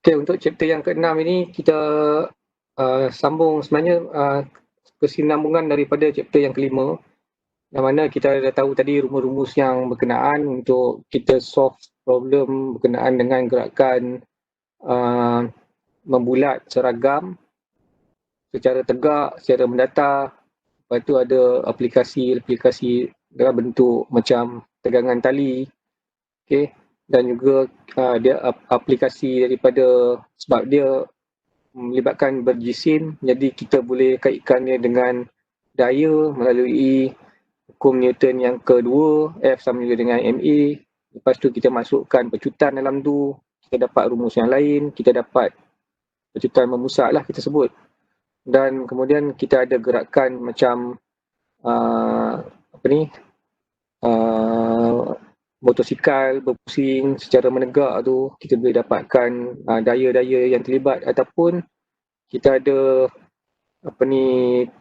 Okay, untuk chapter yang ke-6 ini kita sambung sebenarnya kesinambungan daripada chapter yang ke-5, yang mana kita dah tahu tadi rumus-rumus yang berkenaan untuk kita solve problem berkenaan dengan gerakan membulat seragam secara tegak, secara mendatar. Lepas tu ada aplikasi dalam bentuk macam tegangan tali, okay? Dan juga dia aplikasi daripada, sebab dia melibatkan berjisim, jadi kita boleh kaitkan dia dengan daya melalui hukum Newton yang kedua, F sama dengan ma. Lepas tu kita masukkan pecutan dalam tu, kita dapat rumus yang lain, kita dapat pecutan memusak lah kita sebut. Dan kemudian kita ada gerakan macam motosikal berpusing secara menegak tu, kita boleh dapatkan daya-daya yang terlibat, ataupun kita ada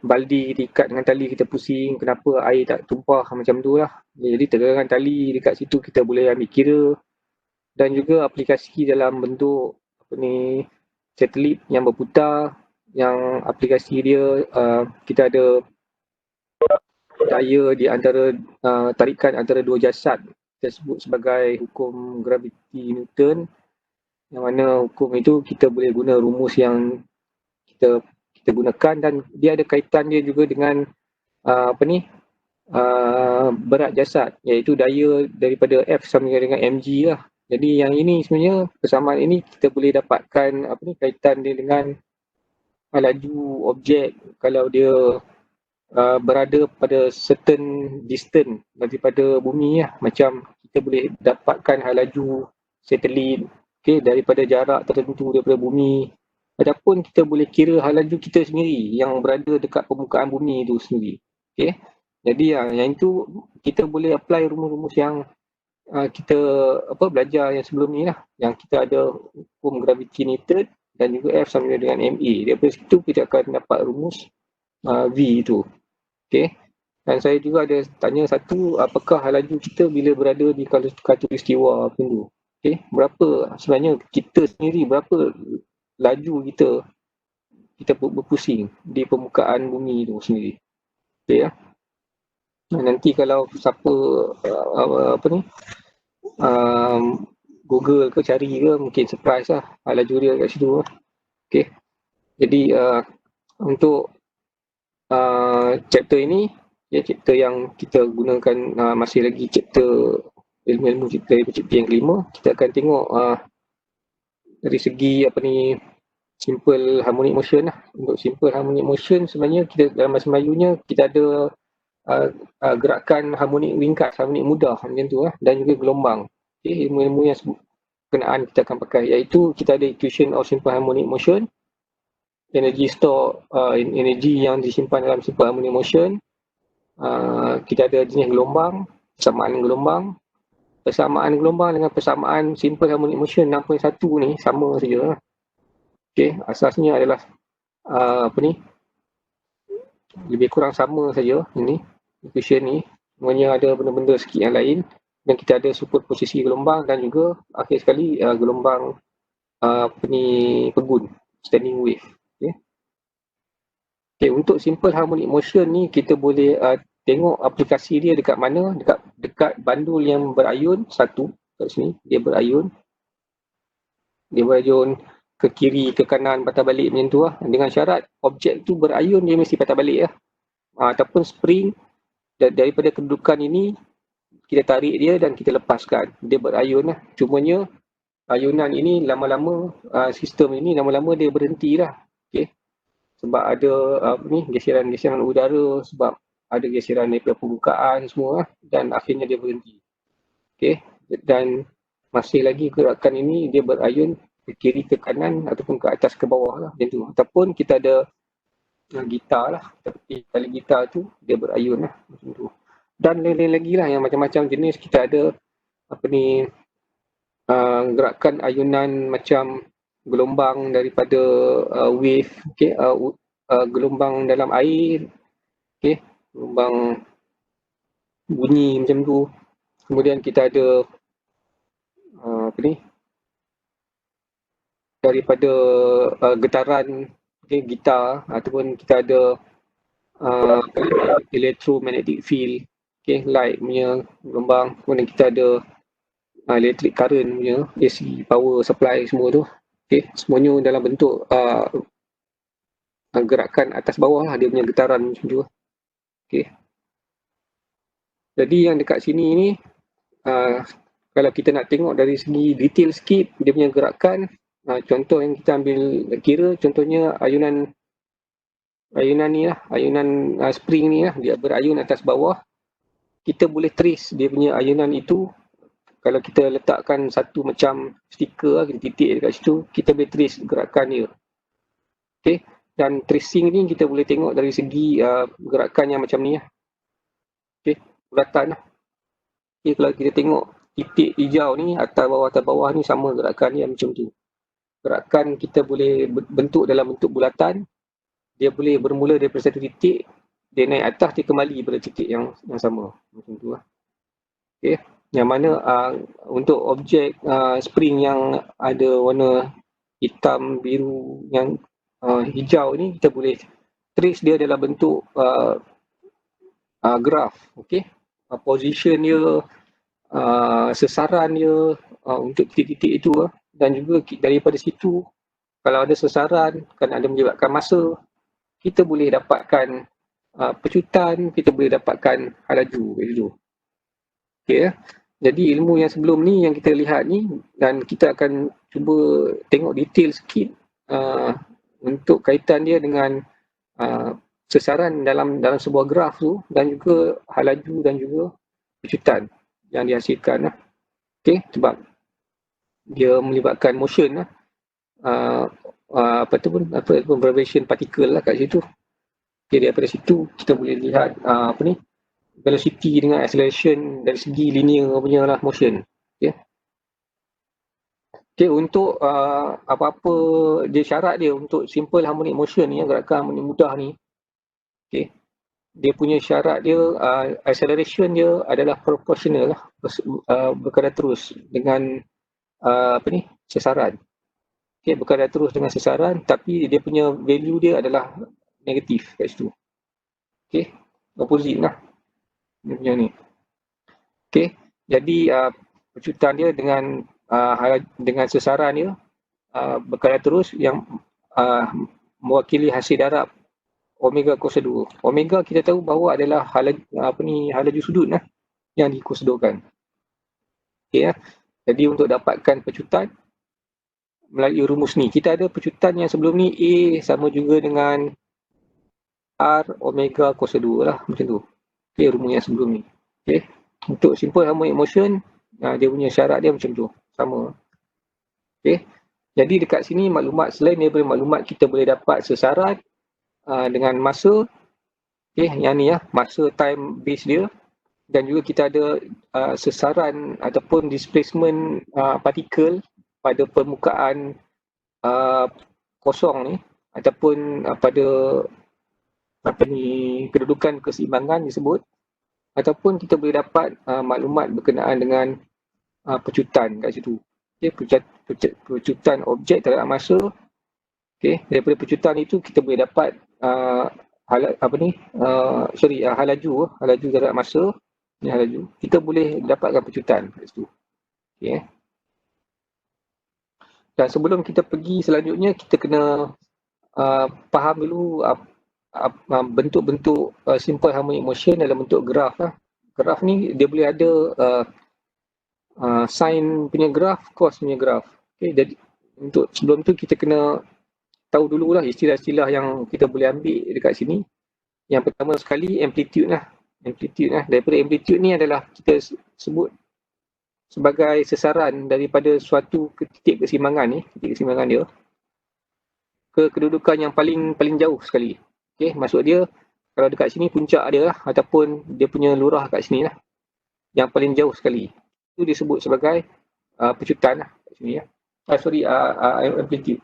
baldi diikat dengan tali, kita pusing, kenapa air tak tumpah, macam tu lah. Jadi tegangan tali dekat situ kita boleh ambil kira. Dan juga aplikasi dalam bentuk satelit yang berputar, yang aplikasi dia kita ada daya di antara tarikan antara dua jasad, kita sebut sebagai hukum graviti Newton, yang mana hukum itu kita boleh guna rumus yang kita gunakan, dan dia ada kaitan dia juga dengan berat jasad, iaitu daya daripada F sama dengan mg lah. Jadi yang ini sebenarnya, persamaan ini kita boleh dapatkan kaitan dia dengan laju objek kalau dia berada pada certain distance daripada bumi lah. Macam kita boleh dapatkan laju satelit daripada jarak tertentu daripada bumi, ataupun kita boleh kira laju kita sendiri yang berada dekat permukaan bumi itu sendiri. Jadi yang itu kita boleh apply rumus-rumus yang kita belajar yang sebelum ni lah, yang kita ada hukum graviti Newton dan juga F sama dengan ma. Daripada situ kita akan dapat rumus V itu. Dan saya juga ada tanya satu, apakah laju kita bila berada di khatulistiwa macam tu. Berapa sebenarnya kita sendiri, berapa laju kita berpusing di permukaan bumi itu sendiri. Nanti kalau siapa Google ke cari ke, mungkin surprise lah laju dia kat situ. Jadi untuk chapter ini, chapter yang kita gunakan masih lagi chapter ilmu-ilmu chapter yang kelima, kita akan tengok dari segi simple harmonic motion lah. Untuk simple harmonic motion sebenarnya kita dalam bahasa Melayunya kita ada gerakan harmonik ringkas, harmonik mudah macam tu lah, dan juga gelombang. Ilmu-ilmu yang berkenaan kita akan pakai, iaitu kita ada equation of simple harmonic motion, energy store, energi yang disimpan dalam simple harmonic motion, kita ada jenis gelombang, persamaan gelombang dengan persamaan simple harmonic motion 6.1 ni sama saja. Asasnya adalah lebih kurang sama saja ini equation ni, semuanya ada benda-benda sikit yang lain, dan kita ada superposisi gelombang dan juga akhir sekali gelombang pegun, standing wave. Untuk simple harmonic motion ni kita boleh tengok aplikasi dia dekat mana, dekat bandul yang berayun satu kat sini, dia berayun ke kiri, ke kanan, patah balik macam tu lah, dengan syarat objek tu berayun dia mesti patah balik lah. Ataupun spring daripada kedudukan ini kita tarik dia dan kita lepaskan, dia berayun lah. Cumanya ayunan ini lama-lama, sistem ini lama-lama dia berhenti lah. Sebab ada geseran-geseran udara, sebab ada geseran daripada permukaan semua lah, dan akhirnya dia berhenti. Dan masih lagi gerakan ini dia berayun ke kiri, ke kanan, ataupun ke atas, ke bawah lah macam tu. Ataupun kita ada gitar lah, tapi tali gitar tu dia berayun lah macam tu. Dan lain-lain lagi lah yang macam-macam jenis. Kita ada gerakan ayunan macam gelombang daripada wave, gelombang dalam air, gelombang bunyi macam tu. Kemudian kita ada daripada getaran gitar, ataupun kita ada electromagnetic field, light punya gelombang, kemudian kita ada electric current punya, AC power supply semua tu. Semuanya dalam bentuk gerakan atas bawah lah, dia punya getaran macam tu. Jadi yang dekat sini ni, kalau kita nak tengok dari segi detail sikit dia punya gerakan, contoh yang kita ambil kira, contohnya ayunan ni lah, ayunan spring ni lah, dia berayun atas bawah. Kita boleh trace dia punya ayunan itu. Kalau kita letakkan satu macam stiker lah, kita titik dekat situ, kita boleh trace gerakan dia. Dan tracing ni kita boleh tengok dari segi gerakan yang macam ni lah. Bulatan lah. Kalau kita tengok titik hijau ni, atas bawah ni sama gerakan ni macam tu. Gerakan kita boleh bentuk dalam bentuk bulatan. Dia boleh bermula daripada satu titik, dia naik atas, dia kembali pada titik yang sama. Macam tu lah. Yang mana untuk objek spring yang ada warna hitam, biru, yang hijau ni, kita boleh trace dia dalam bentuk graf. Position dia, sesaran dia untuk titik-titik itu. Dan juga daripada situ, kalau ada sesaran, kan ada menyebabkan masa, kita boleh dapatkan pecutan, kita boleh dapatkan halaju itu. Jadi ilmu yang sebelum ni yang kita lihat ni, dan kita akan cuba tengok detail sikit untuk kaitan dia dengan sesaran dalam sebuah graf tu, dan juga halaju dan juga pecutan yang dihasilkan. Sebab dia melibatkan motion lah. Apa pun vibration particle lah kat situ. Daripada situ kita boleh lihat velocity dengan acceleration dari segi linear punya lah motion. Untuk apa-apa dia syarat dia untuk simple harmonic motion ni, gerakan harmonic mudah ni, dia punya syarat dia, acceleration dia adalah proportional lah, berkadar terus dengan sesaran. Berkadar terus dengan sesaran, tapi dia punya value dia adalah negatif kat situ. Opposite lah dia punya ni. Jadi pecutan dia dengan sesaran dia berkadar terus yang mewakili hasil darab omega kuasa 2. Omega kita tahu bahawa adalah halaju sudut lah yang dikusedurkan. Jadi untuk dapatkan pecutan melalui rumus ni, kita ada pecutan yang sebelum ni A sama juga dengan R omega kuasa 2 lah, macam tu. Rumus yang sebelum ni. Untuk simple harmonic motion, dia punya syarat dia macam tu, sama. Jadi dekat sini maklumat, selain daripada maklumat, kita boleh dapat sesaran dengan masa, yang ni masa time base dia, dan juga kita ada sesaran ataupun displacement partikel pada permukaan kosong ni, ataupun pada kedudukan keseimbangan disebut, ataupun kita boleh dapat maklumat berkenaan dengan pecutan kat situ. Pecutan objek terhadap masa. Daripada pecutan itu kita boleh dapat halaju terhadap masa. Ni halaju. Kita boleh dapatkan pecutan kat situ. Dan sebelum kita pergi selanjutnya, kita kena faham dulu bentuk-bentuk simple harmonic motion dalam bentuk graf lah. Graf ni dia boleh ada sin punya graf, cos punya graf. Jadi untuk sebelum tu kita kena tahu dululah istilah-istilah yang kita boleh ambil dekat sini. Yang pertama sekali amplitude lah. Daripada amplitude ni adalah kita sebut sebagai sesaran daripada suatu titik keseimbangan ni, titik keseimbangan dia ke kedudukan yang paling jauh sekali. Maksud dia kalau dekat sini puncak dia lah, ataupun dia punya lurah kat sini lah, yang paling jauh sekali. Itu disebut sebagai pecutan lah kat sini amplitude.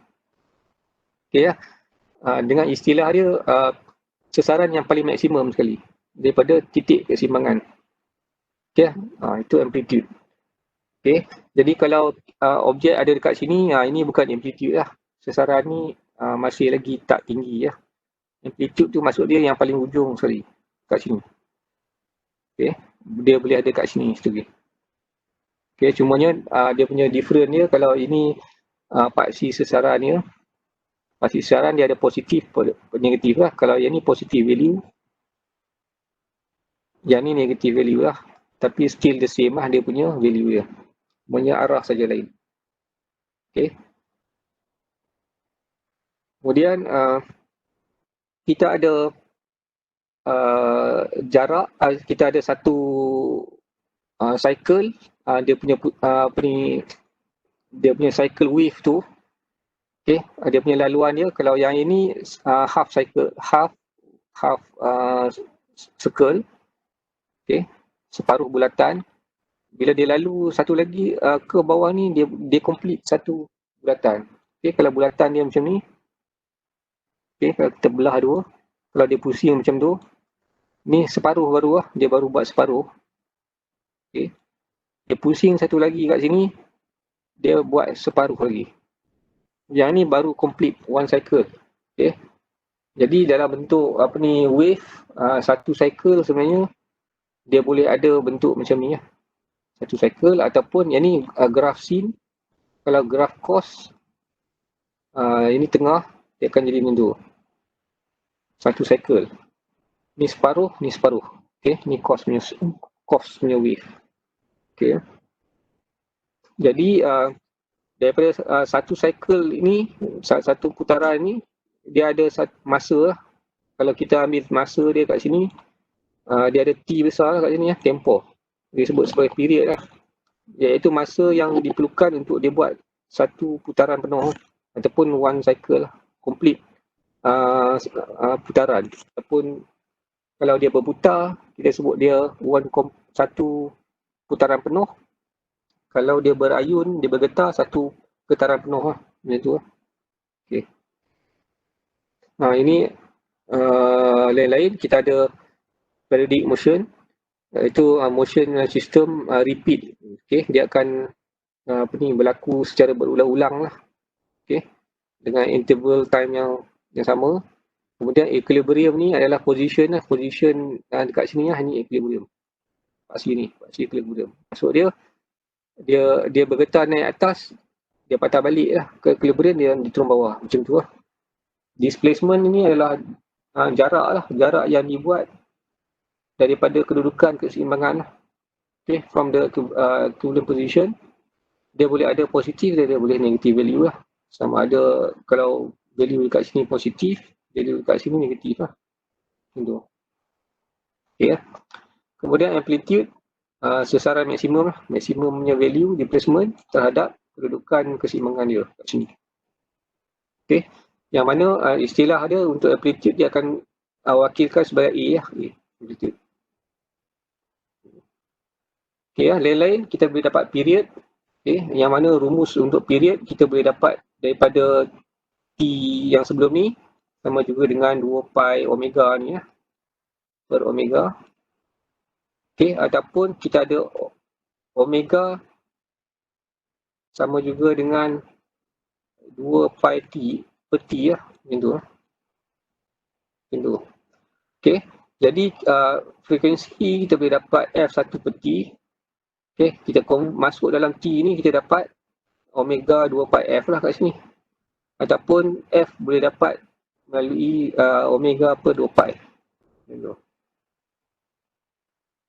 Dengan istilah dia sesaran yang paling maksimum sekali daripada titik keseimbangan. Itu amplitude. Okay. Jadi kalau objek ada dekat sini, ini bukan amplitude lah. Sesaran ni masih lagi tak tinggi lah. Amplitude tu maksud dia yang paling ujung sekali kat sini. Okay. Dia boleh ada kat sini sekali. Okay. Cumanya dia punya different dia kalau ini paksi sesaran dia. Paksi sesaran dia ada positif, negatif lah. Kalau yang ni positif value, yang ni negatif value lah. Tapi still the same lah dia punya value dia. Semuanya arah saja lain. Okay. Kemudian kita ada jarak, kita ada satu cycle, dia punya apa ni, dia punya cycle wave tu, okay, dia punya laluan dia. Kalau yang ini half cycle, half circle, okay, separuh bulatan. Bila dia lalu satu lagi ke bawah ni, dia complete satu bulatan. Okay, kalau bulatan dia macam ni, okay, kalau kita belah dua, kalau dia pusing macam tu, ni separuh baru lah, dia baru buat separuh. Okay. Dia pusing satu lagi kat sini, dia buat separuh lagi. Yang ni baru complete one cycle. Okay. Jadi dalam bentuk apa ni wave, satu cycle sebenarnya dia boleh ada bentuk macam ni lah. Satu cycle ataupun yang ni graph scene. Kalau graph cos, ini tengah, dia akan jadi macam tu. Satu cycle. Ni separuh, ni separuh. Okay. Ni cos punya wave. Okay. Jadi daripada satu cycle ini, satu putaran ni, dia ada masa lah. Kalau kita ambil masa dia kat sini, dia ada T besar lah kat sini, tempo. Dia sebut sebagai period lah. Iaitu masa yang diperlukan untuk dia buat satu putaran penuh ataupun one cycle lah, complete putaran. Ataupun kalau dia berputar, kita sebut dia satu putaran penuh. Kalau dia berayun, dia bergetar, satu getaran penuh lah. Macam tu lah. Okay. Ini lain-lain, kita ada periodic motion, iaitu motion system repeat. Okay. Dia akan berlaku secara berulang-ulang lah. Okay. Dengan interval time yang sama. Kemudian equilibrium ni adalah position lah. Position dekat sini lah, ini equilibrium. Paksi ni, paksi equilibrium. Maksud dia bergetar naik atas, dia patah balik lah ke equilibrium, dia turun bawah. Macam tu lah. Displacement ini adalah jarak lah, jarak yang dibuat daripada kedudukan keseimbangan lah. Okay, from the equivalent position, dia boleh ada positif, dia boleh negatif value lah. Sama ada kalau value dekat sini positif, value dekat sini negatif lah. Macam tu. Okay, kemudian amplitude, sesaran maksimum lah. Maksimum punya value displacement terhadap kedudukan keseimbangan dia kat sini. Okay. Yang mana istilah dia untuk amplitude dia akan wakilkan sebagai A lah. Amplitude. Okay, lain-lain kita boleh dapat period. Okay, yang mana rumus untuk period kita boleh dapat daripada T yang sebelum ni, sama juga dengan 2 pi omega ni ya, per omega. Okay, ataupun kita ada omega sama juga dengan 2 pi T per T ya, macam tu. Macam tu. Okay, jadi frekuensi kita boleh dapat F1 per T. Okay, kita masuk dalam T ni, kita dapat omega 2 pi F lah kat sini. Ataupun F boleh dapat melalui omega per 2 pi.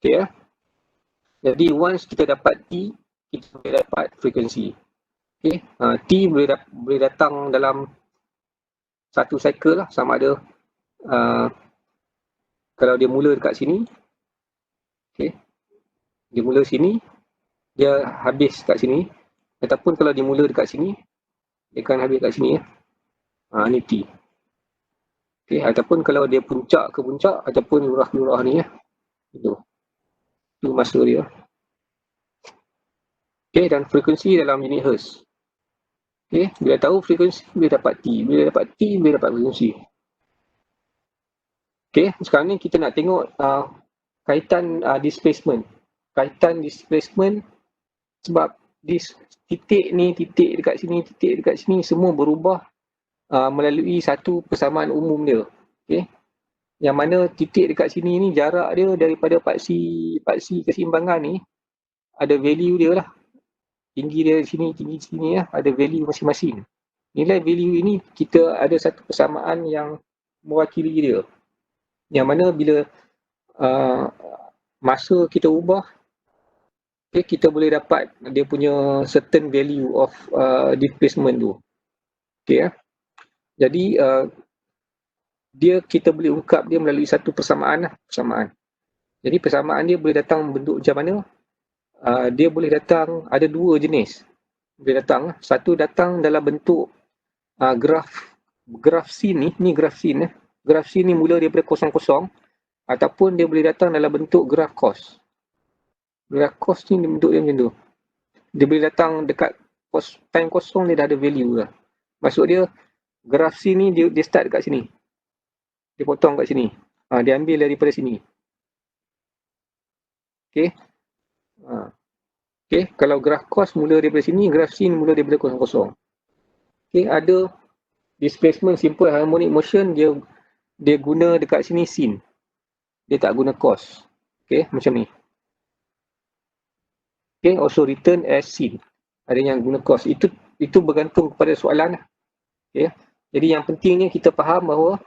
Okay ya. Jadi once kita dapat T, kita boleh dapat frekuensi. Okay, T boleh datang dalam satu cycle lah, sama ada kalau dia mula dekat sini, okay, dia mula sini, dia habis kat sini, ataupun kalau dia mula dekat sini, dia akan habis kat sini ya. Ni T. Okay, ataupun kalau dia puncak ke puncak, ataupun lurah ke lurah ni ya. Itu masa dia. Okay, dan frekuensi dalam unit hertz. Okay, bila tahu frekuensi, boleh dapat T. Bila dapat T, boleh dapat frekuensi. Okay, sekarang ni kita nak tengok kaitan displacement. Kaitan displacement sebab titik ni, titik dekat sini semua berubah melalui satu persamaan umum dia. Okay? Yang mana titik dekat sini ni jarak dia daripada paksi keseimbangan ni ada value dia lah. Tinggi dia di sini, tinggi di sini lah, ada value masing-masing. Nilai value ini kita ada satu persamaan yang mewakili dia. Yang mana bila masa kita ubah, okay, kita boleh dapat dia punya certain value of displacement tu. Okay, jadi kita boleh ungkap dia melalui satu persamaan lah, persamaan. Jadi persamaan dia boleh datang bentuk macam mana? Dia boleh datang, ada dua jenis. Boleh datang, satu datang dalam bentuk graf scene ni graf scene. Graf scene ni mula daripada kosong-kosong ataupun dia boleh datang dalam bentuk graf cost. Graf cost ni bentuk dia macam tu. Dia boleh datang dekat time kosong, dia dah ada value lah. Maksud dia, graf scene ni dia start dekat sini. Dia potong kat sini. Dia ambil daripada sini. Okay. Okay. Kalau graf cost mula daripada sini, graf scene mula daripada kosong-kosong. Okay. Ada displacement simple harmonic motion, dia guna dekat sini scene. Dia tak guna cost. Okay. Macam ni. Okay. Also written as scene. Ada yang guna cost. Itu bergantung kepada soalan lah. Okay. Jadi yang pentingnya kita faham bahawa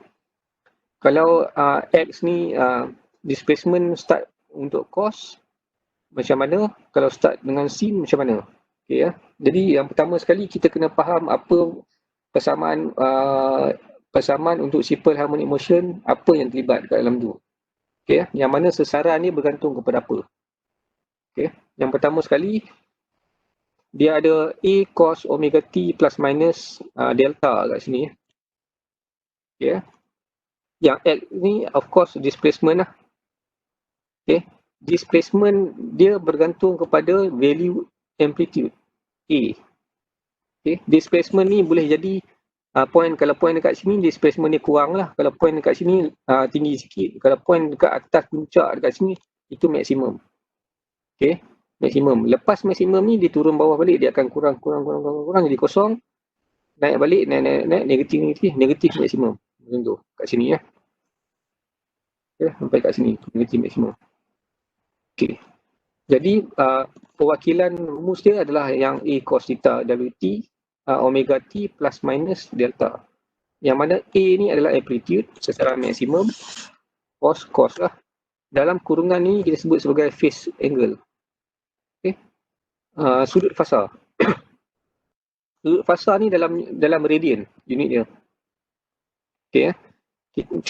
kalau X ni displacement start untuk cost macam mana, kalau start dengan scene macam mana. Okay, ya. Jadi yang pertama sekali kita kena faham apa persamaan untuk simple harmonic motion, apa yang terlibat kat dalam tu. Okay, ya. Yang mana sesaran ni bergantung kepada apa. Okay. Yang pertama sekali dia ada A cos omega t plus minus delta kat sini. Okay. Yang X ni of course displacement lah. Okay. Displacement dia bergantung kepada value amplitude A. Okay. Displacement ni boleh jadi kalau point dekat sini displacement ni kurang lah. Kalau point dekat sini tinggi sikit. Kalau point dekat atas puncak dekat sini itu maksimum. Okay. Maksimum. Lepas maksimum ni dia turun bawah balik, dia akan kurang jadi kosong. Naik balik, naik negatif maksimum. Macam tu kat sini ya. Okay. Sampai kat sini negatif maksimum. Okay. Jadi perwakilan rumus dia adalah yang A cos theta WT omega t plus minus delta. Yang mana A ni adalah amplitude, sesaran maksimum, cos lah. Dalam kurungan ni kita sebut sebagai phase angle. Okay. Sudut fasa. Sudut fasa ni dalam radian unit dia. Okay.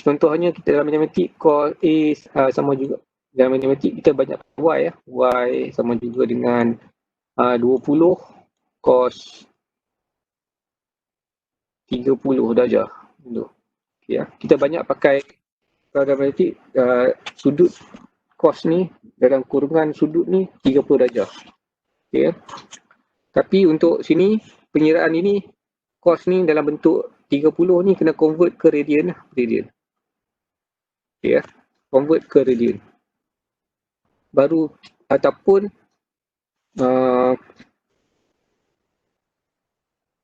Contohnya kita dalam matematik cos A sama juga. Dalam matematik kita banyak Y ya. Y sama juga dengan 20 cos 30 darjah. Okay, ya. Kita banyak pakai dalam matematik sudut cos ni dalam kurungan sudut ni 30 darjah. Okay, ya. Tapi untuk sini pengiraan ini cos ni dalam bentuk 30 ni kena convert ke radian lah. Radian. Okay, ya. Convert ke radian. Baru ataupun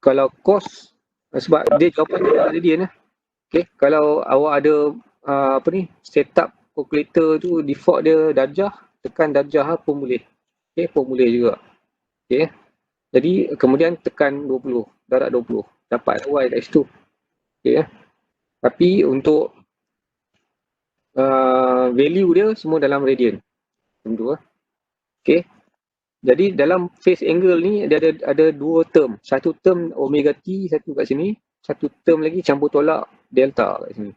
kalau cos sebab dia jawapan dia radian lah. Okay, kalau awak ada setup calculator tu default dia darjah, tekan darjah pun boleh. Okay, pun boleh juga. Okay, jadi kemudian tekan 20, darab 20, dapat Y kat situ. Okay, tapi untuk value dia semua dalam radian. Macam tu. Okay. Jadi dalam phase angle ni dia ada dua term. Satu term omega t, satu kat sini. Satu term lagi campur tolak delta kat sini.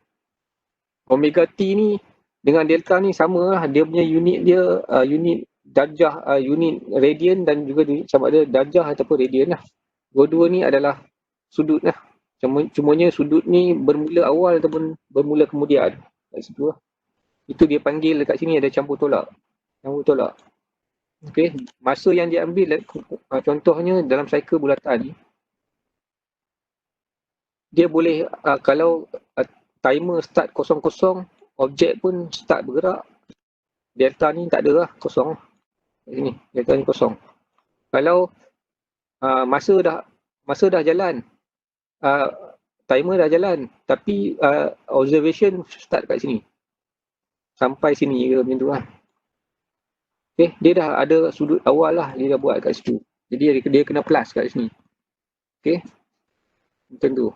Omega t ni dengan delta ni sama lah. Dia punya unit dia unit darjah, unit radian dan juga sama ada darjah ataupun radian lah. Dua-dua ni adalah sudut lah. Cumanya sudut ni bermula awal ataupun bermula kemudian. Kat situ lah. Itu dia panggil dekat sini ada campur tolak. Campur tolak. Okay. Masa yang dia ambil contohnya dalam cycle bulatan ni, dia boleh kalau timer start kosong-kosong, objek pun start bergerak. Delta ni tak ada lah, kosong. Ini delta ni kosong. Kalau masa dah jalan, uh, timer dah jalan, tapi observation start kat sini. Sampai sini ke macam tu lah. Okay, dia dah ada sudut awal lah, dia dah buat kat situ. Jadi dia kena plus kat sini. Okay, macam tu.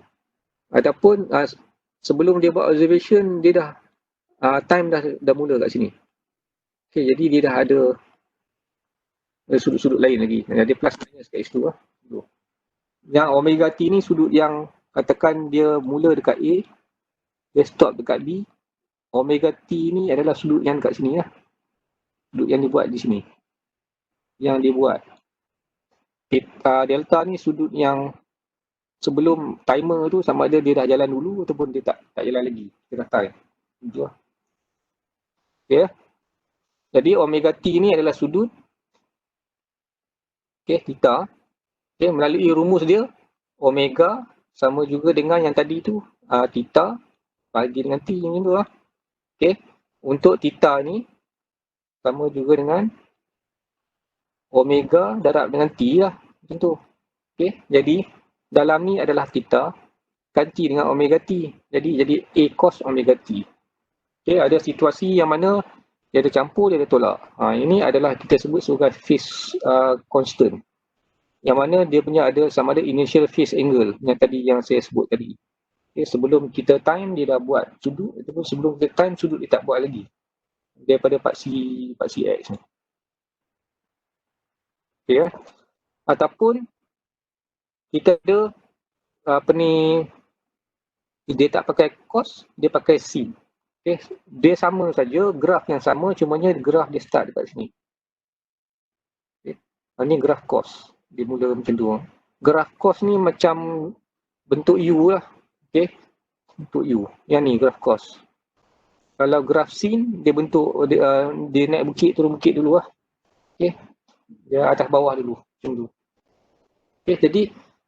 Ataupun sebelum dia buat observation, dia dah time dah mula kat sini. Okay, jadi dia dah ada sudut-sudut lain lagi. Dia plus minus kat situ lah. Yang omega T ni sudut yang katakan dia mula dekat A, dia stop dekat B. Omega T ni adalah sudut yang dekat sini lah. Sudut yang dibuat di sini. Yang dibuat. Delta ni sudut yang sebelum timer tu sama ada dia dah jalan dulu ataupun dia tak jalan lagi. Dia dah time. Itu lah. Okay. Jadi omega T ni adalah sudut theta. Okay, melalui rumus dia, omega sama juga dengan yang tadi tu, theta bagi dengan T macam tu lah. Okay. Untuk theta ni sama juga dengan omega darab dengan T lah. Macam tu. Okay. Jadi dalam ni adalah theta ganti dengan omega T. Jadi A cos omega T. Okay. Ada situasi yang mana dia ada campur, dia ada tolak. Ini adalah kita sebut sebagai phase constant. Yang mana dia punya ada sama ada initial phase angle yang saya sebut tadi. Okay, sebelum kita time dia dah buat sudut, ataupun sebelum kita time sudut dia tak buat lagi. Daripada paksi X ni. Okay, ataupun kita ada dia tak pakai cos, dia pakai sin. Okay, dia sama saja, graf yang sama, cumanya graf dia start dekat sini. Okay. Ini graf cos. Dia mula macam tu. Graf cos ni macam bentuk U lah. Okay. Bentuk U. Yang ni graf cos. Kalau graf sin, dia bentuk, dia naik bukit, turun bukit dulu lah. Okay. Dia atas bawah dulu. Macam tu. Okay. Jadi,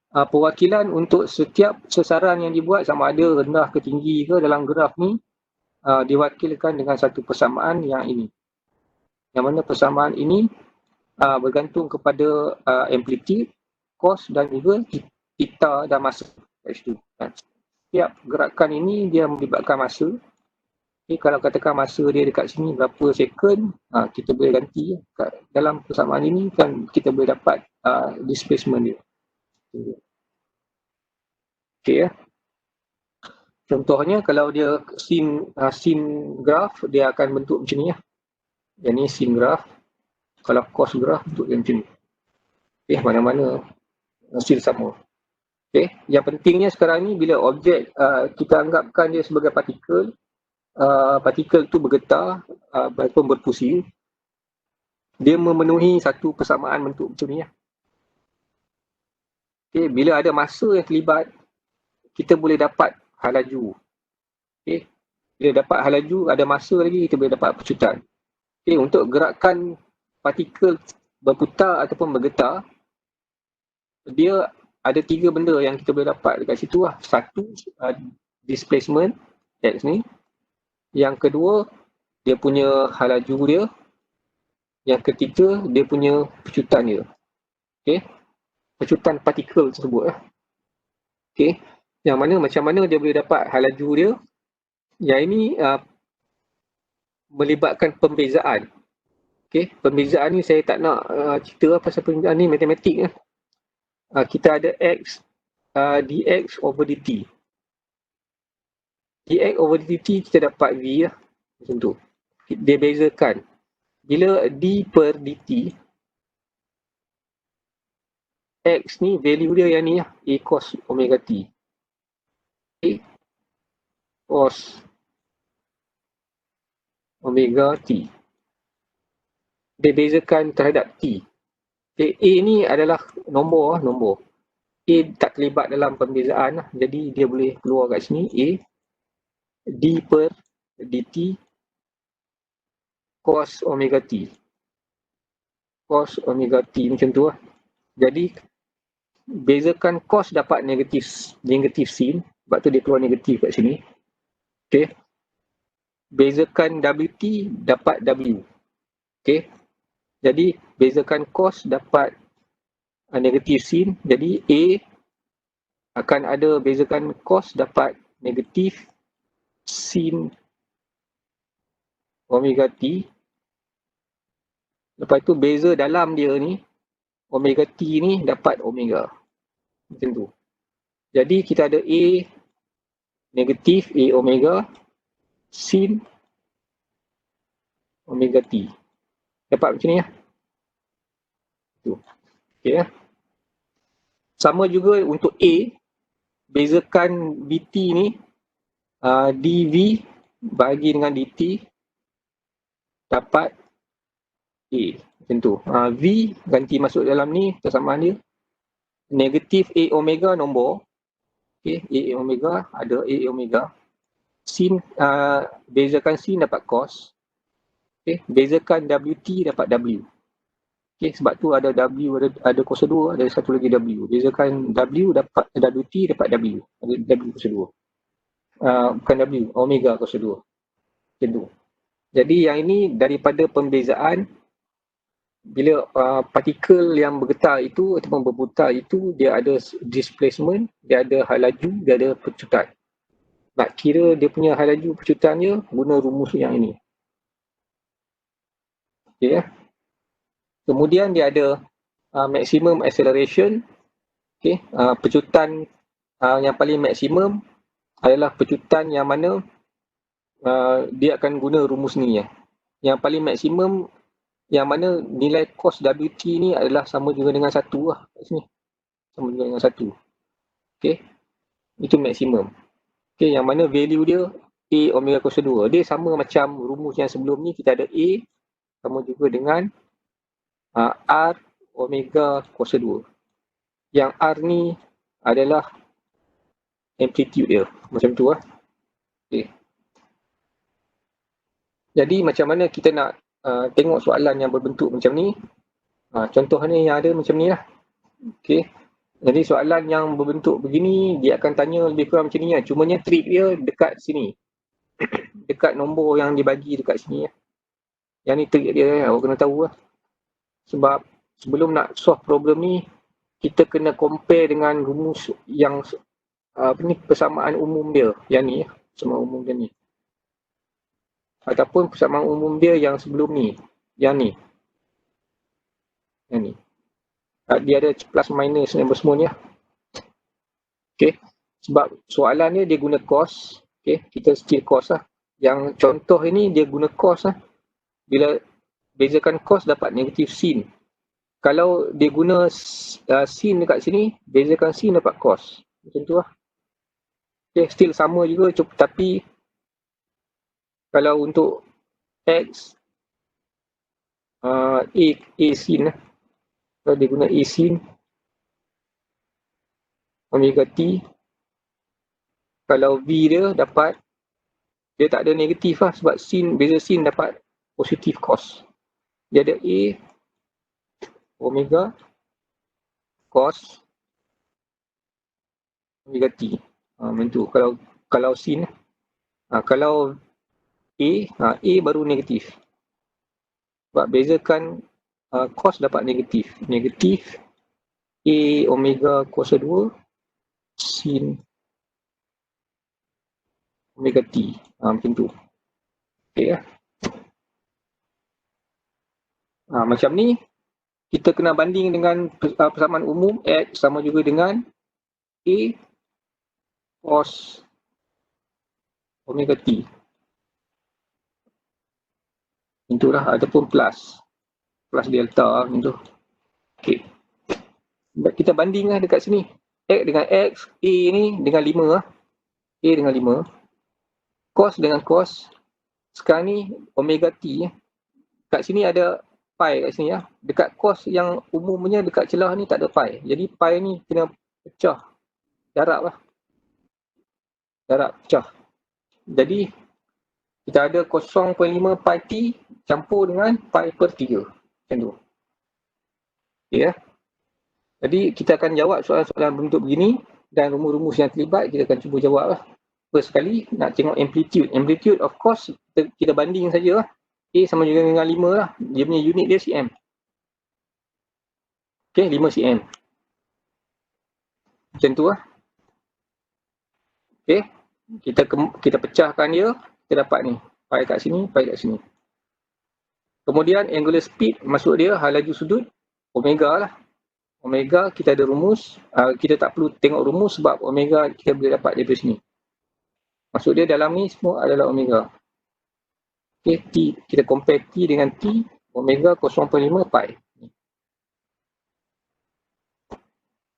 perwakilan untuk setiap sasaran yang dibuat sama ada rendah ke tinggi ke dalam graf ni, diwakilkan dengan satu persamaan yang ini. Yang mana persamaan ini bergantung kepada amplitude, cos dan juga theta dan masa kat situ. Setiap gerakan ini dia melibatkan masa. Okay, kalau katakan masa dia dekat sini berapa second, kita boleh ganti. Dalam persamaan ini kan kita boleh dapat displacement dia. Okay, contohnya kalau dia sin graph, dia akan bentuk macam ni. Yang ni sin graph. Kalau cos graph bentuk macam ni. Okay, mana-mana hasil sama. Okay, yang pentingnya sekarang ni bila objek kita anggapkan dia sebagai partikel, partikel tu bergetar ataupun berpusing, dia memenuhi satu persamaan bentuk macam ni. Okay, bila ada masa yang terlibat, kita boleh dapat hal laju. Okay, bila dapat hal laju, ada masa lagi, kita boleh dapat pecutan. Okay, untuk gerakan partikel berputar ataupun bergetar, dia ada 3 benda yang kita boleh dapat dekat situ lah. Satu, displacement X ni. Yang kedua, dia punya hal laju dia. Yang ketiga, dia punya pecutan dia. Okay. Pecutan partikel tersebut lah. Okay. Yang mana, macam mana dia boleh dapat hal laju dia. Yang ini melibatkan pembezaan. Okay. Pembezaan ni saya tak nak cerita pasal pembezaan ni, matematik lah. Kita ada X, dx over dt. Dx over dt kita dapat V lah. Macam tu. Dia bezakan. Bila d per dt, X ni value dia yang ni lah. A cos omega t. A cos omega t. Dia bezakan terhadap t. Okay, A ni adalah nombor. A tak terlibat dalam pembezaan lah. Jadi dia boleh keluar kat sini. A d per dt cos omega t. Cos omega t macam tu lah. Jadi bezakan cos dapat negatif sin. Sebab tu dia keluar negatif kat sini. Okay. Bezakan WT dapat W. Okay. Jadi bezakan cos dapat negatif sin. Jadi A akan ada bezakan cos dapat negatif sin omega T. Lepas tu beza dalam dia ni, omega T ni dapat omega. Macam tu. Jadi kita ada A negatif A omega sin omega T. Dapat macam ni lah. Tu. Okay lah. Sama juga untuk A, bezakan dt ni, dv bagi dengan dt dapat A. Macam tu. V ganti masuk dalam ni, persamaan dia. Negatif A omega nombor. Okay, A omega, ada A omega. Sin, bezakan sin dapat cos. Okay, bezakan WT dapat W. Okay, sebab tu ada W, ada kuasa 2, ada satu lagi W. Bezakan W dapat WT dapat W. Ada W kuasa 2. Bukan W, omega kuasa 2. Macam tu. Jadi yang ini daripada pembezaan bila partikel yang bergetar itu ataupun berputar itu, dia ada displacement, dia ada hal laju, dia ada pecutan. Nak kira dia punya hal laju pecutannya, guna rumus yang ini. Okay, ya. Kemudian dia ada maximum acceleration. Okay, pecutan yang paling maksimum adalah pecutan yang mana dia akan guna rumus ni ya. Yang paling maksimum yang mana nilai cos WT ni adalah sama juga dengan 1 lah kat sini. Sama juga dengan 1. Okay, itu maksimum. Okay, yang mana value dia A omega kuasa 2. Dia sama macam rumus yang sebelum ni, kita ada A sama juga dengan R omega kuasa 2. Yang R ni adalah amplitude dia. Macam tu lah. Okay. Jadi macam mana kita nak tengok soalan yang berbentuk macam ni. Contohnya yang ada macam ni lah. Okay. Jadi soalan yang berbentuk begini, dia akan tanya lebih kurang macam ni lah. Cumanya trik dia dekat sini. Dekat nombor yang dibagi dekat sini lah. Yang ni trik dia, awak kena tahu lah. Sebab sebelum nak solve problem ni, kita kena compare dengan rumus yang persamaan umum dia. Yang ni, persamaan umum dia ni. Ataupun persamaan umum dia yang sebelum ni. Yang ni. Yang ni. Dia ada plus minus dan semua ni lah. Okay. Sebab soalan dia guna cos. Okay. Kita still cos lah. Yang contoh ini dia guna cos lah. Bila bezakan cos dapat negatif sin. Kalau dia guna sin dekat sini, bezakan sin dapat cos. Macam tu lah. Okay. Still sama juga. Tapi kalau untuk X, A sin lah. Kalau dia guna A sin omega T, kalau V dia dapat, dia tak ada negatif lah sebab sin, beza sin dapat positif cos. Dia ada A omega cos omega T. Macam tu. Kalau sin, kalau A baru negatif. Sebab bezakan cos dapat negatif. Negatif A omega kuasa 2 sin omega T. Macam tu. Okay lah. Macam ni, kita kena banding dengan persamaan umum X sama juga dengan A cos omega T. Itulah, ataupun plus delta macam tu. Okay. Kita bandinglah dekat sini. X dengan X, A ni dengan 5 lah. A dengan 5. Cos dengan cos. Sekarang ni omega T. Kat sini ada pi kat sini lah. Dekat cos yang umumnya dekat celah ni tak ada pi. Jadi pi ni kena pecah. Darab lah. Darab pecah. Jadi kita ada 0.5 pi T campur dengan pi per 3. Macam tu. Okay, ya. Jadi kita akan jawab soalan-soalan bentuk begini dan rumus-rumus yang terlibat kita akan cuba jawab lah. First sekali nak tengok amplitude. Amplitude of course kita banding saja lah. A sama juga dengan 5 lah. Dia punya unit dia cm. Okay, 5 cm. Macam tu lah. Okay. Kita pecahkan dia, kita dapat ni. Pi kat sini, pi kat sini. Kemudian angular speed, masuk dia hal laju sudut, omega lah. Omega kita ada rumus, kita tak perlu tengok rumus sebab omega kita boleh dapat daripada sini. Maksud dia dalam ni semua adalah omega. Okay, T, kita compare T dengan T, omega 0.5 pi.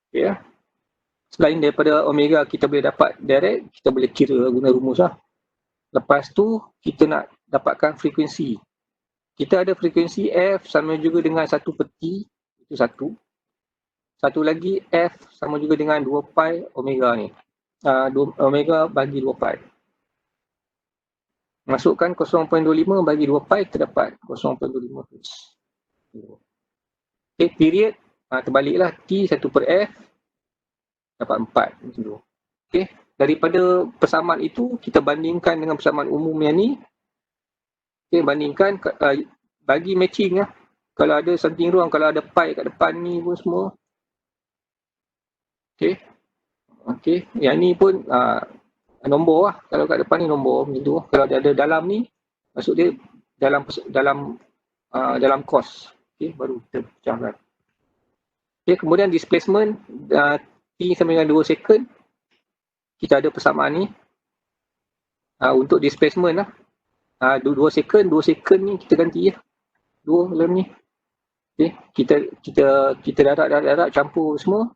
Okay, ya. Selain daripada omega kita boleh dapat direct, kita boleh kira guna rumus lah. Lepas tu kita nak dapatkan frekuensi. Kita ada frekuensi F sama juga dengan 1 per T, itu satu. Satu lagi F sama juga dengan 2 pi omega ni. Omega bagi 2 pi. Masukkan 0.25 bagi 2 pi, kita dapat 0.25 Hz. Okay, period, terbaliklah T 1 per F, dapat 4. Okay, daripada persamaan itu, kita bandingkan dengan persamaan umum yang ni. Okay, bandingkan, bagi matching lah. Kalau ada something wrong, kalau ada pi kat depan ni pun semua. Okay. Okay. Yang ni pun nombor lah. Kalau kat depan ni nombor macam tu. Kalau ada dalam ni, maksud dia dalam cos. Okay. Baru kita pecahkan. Okay. Kemudian displacement T sama dengan 2 second. Kita ada persamaan ni. Untuk displacement lah. 2 second ni kita ganti lah. 2 dalam ni. Okay. Kita darat campur semua.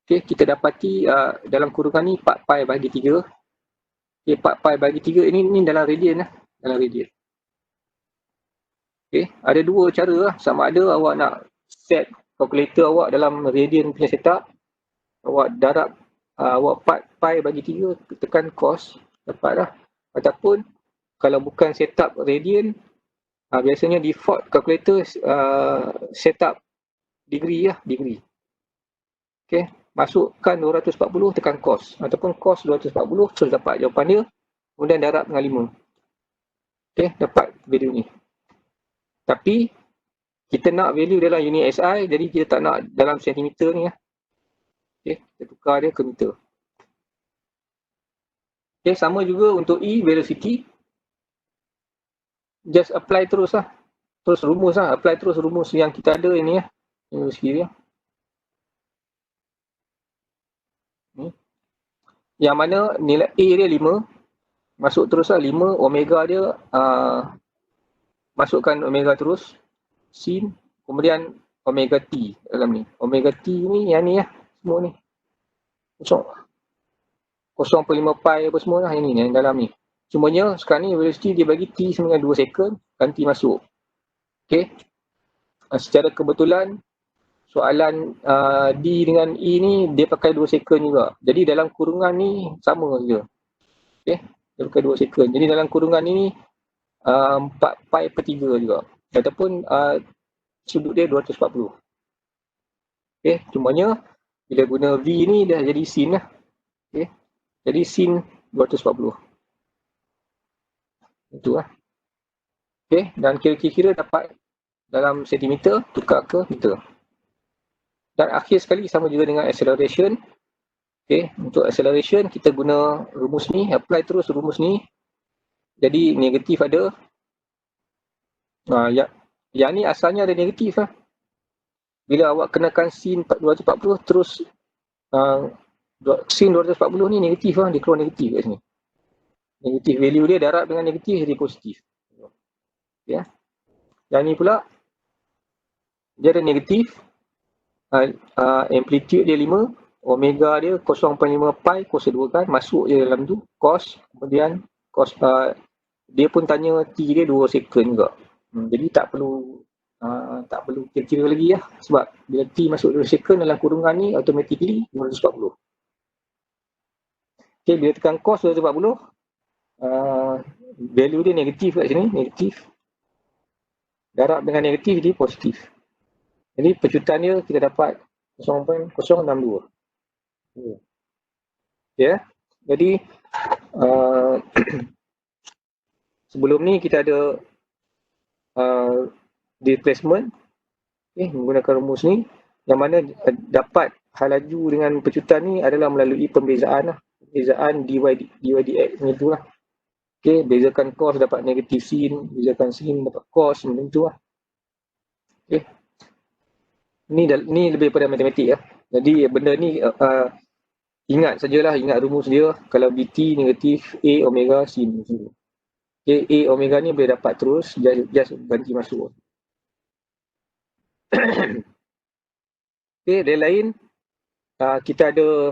Okay, kita dapati dalam kurungan ni 4 pi bagi 3. Okay, 4 pi bagi 3 ini dalam radian lah. Dalam radian. Okay, ada dua cara lah. Sama ada awak nak set kalkulator awak dalam radian punya setup. Awak darab awak 4 pi bagi 3 tekan cos, dapat lah. Ataupun kalau bukan setup radian, biasanya default kalkulator setup degree lah, degree. Okay. Masukkan 240 tekan cos ataupun cos 240 terus dapat jawapan dia, kemudian darab dengan 5. Okay, dapat value ni. Tapi kita nak value dalam unit SI, jadi kita tak nak dalam sentimeter ni lah. Okay, kita tukar dia ke meter. Okay, sama juga untuk E velocity. Just apply terus lah. Terus rumus lah, apply terus rumus yang kita ada ini lah. Velocity dia. Yang mana nilai A dia 5, masuk terus lah 5, omega dia masukkan omega terus, sin, kemudian omega T dalam ni. Omega T ni yang ni lah, semua ni 0.5 pi apa semua lah, yang ni, yang dalam ni. Cumanya sekarang ni velocity dia bagi T sama dengan 2 second, ganti masuk. Okay, secara kebetulan soalan D dengan E ni dia pakai 2 second juga. Jadi dalam kurungan ni sama je. Okay, dia pakai 2 second. Jadi dalam kurungan ni 4 pi per 3 juga. Ataupun sudut dia 240. Okay, cumanya bila guna V ni dah jadi sin lah. Okay, jadi sin 240. Itu lah. Okay, dan kira-kira dapat dalam sentimeter, tukar ke meter. Dan akhir sekali sama juga dengan acceleration. Okay, untuk acceleration kita guna rumus ni, apply terus rumus ni. Jadi negatif ada. Yang ni asalnya ada negatif lah. Bila awak kenakan sin 240 terus sin 240 ni negatif lah, dia keluar negatif kat sini. Negatif value dia darab dengan negatif jadi positif. Ya. Yang ni pula dia ada negatif. Amplitude dia 5, omega dia 0.5 pi, cos 2 kan, masuk je dalam tu, cos, kemudian cos, dia pun tanya T dia 2 second juga. Jadi tak perlu kira-kira lagi lah, sebab bila T masuk 2 second dalam kurungan ni, automatically 240. Okay, bila tekan cos 240, value dia negatif kat sini, negatif. Darab dengan negatif dia positif. Jadi pecutan dia kita dapat 0.062. Ya. Jadi sebelum ni kita ada displacement, menggunakan rumus ni, yang mana dapat hal laju dengan pecutan ni adalah melalui pembezaan lah. Pembezaan dydx macam tu lah. Okay, bezakan cos dapat negatif sin, bezakan sin dapat cos macam tu lah. Okay. Ni lebih pada matematik lah. Jadi benda ni ingat sajalah, ingat rumus dia. Kalau BT negatif A omega sin macam tu. Okay, A omega ni boleh dapat terus, just ganti masuk. Okay, dia lain kita ada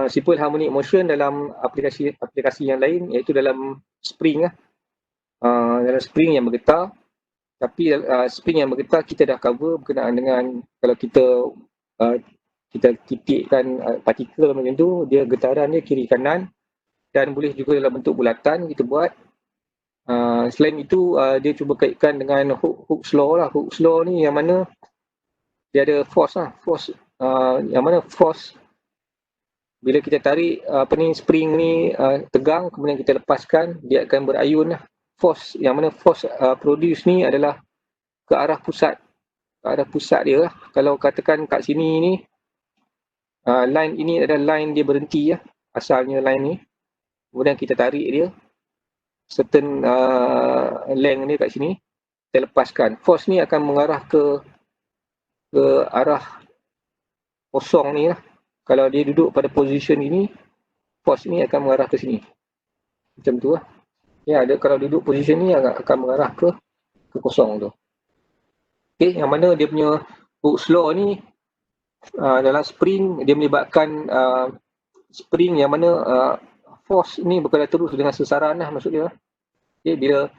simple harmonic motion dalam aplikasi yang lain, iaitu dalam spring lah. Dalam spring yang bergetar. Tapi spring yang bergetar kita dah cover berkenaan dengan kalau kita titikkan partikel macam tu, dia getaran dia kiri kanan dan boleh juga dalam bentuk bulatan kita buat. Selain itu dia cuba kaitkan dengan Hooke's law lah. Hooke's law ni yang mana dia ada force lah, force yang mana force bila kita tarik spring ni tegang, kemudian kita lepaskan, dia akan berayun lah. Force yang mana force produce ni adalah ke arah pusat dia lah. Kalau katakan kat sini ni line ini adalah line dia berhenti lah, asalnya line ni, kemudian kita tarik dia certain length dia kat sini, kita lepaskan, force ni akan mengarah ke arah kosong ni lah. Kalau dia duduk pada position ini, force ni akan mengarah ke sini macam tu lah. Ya, kalau duduk position ni akan mengarah ke kosong tu. Okay, yang mana dia punya Hooke's law ni dalam spring dia menyebabkan spring yang mana force ni berkala terus dengan sesaran lah maksud dia. Okay, bila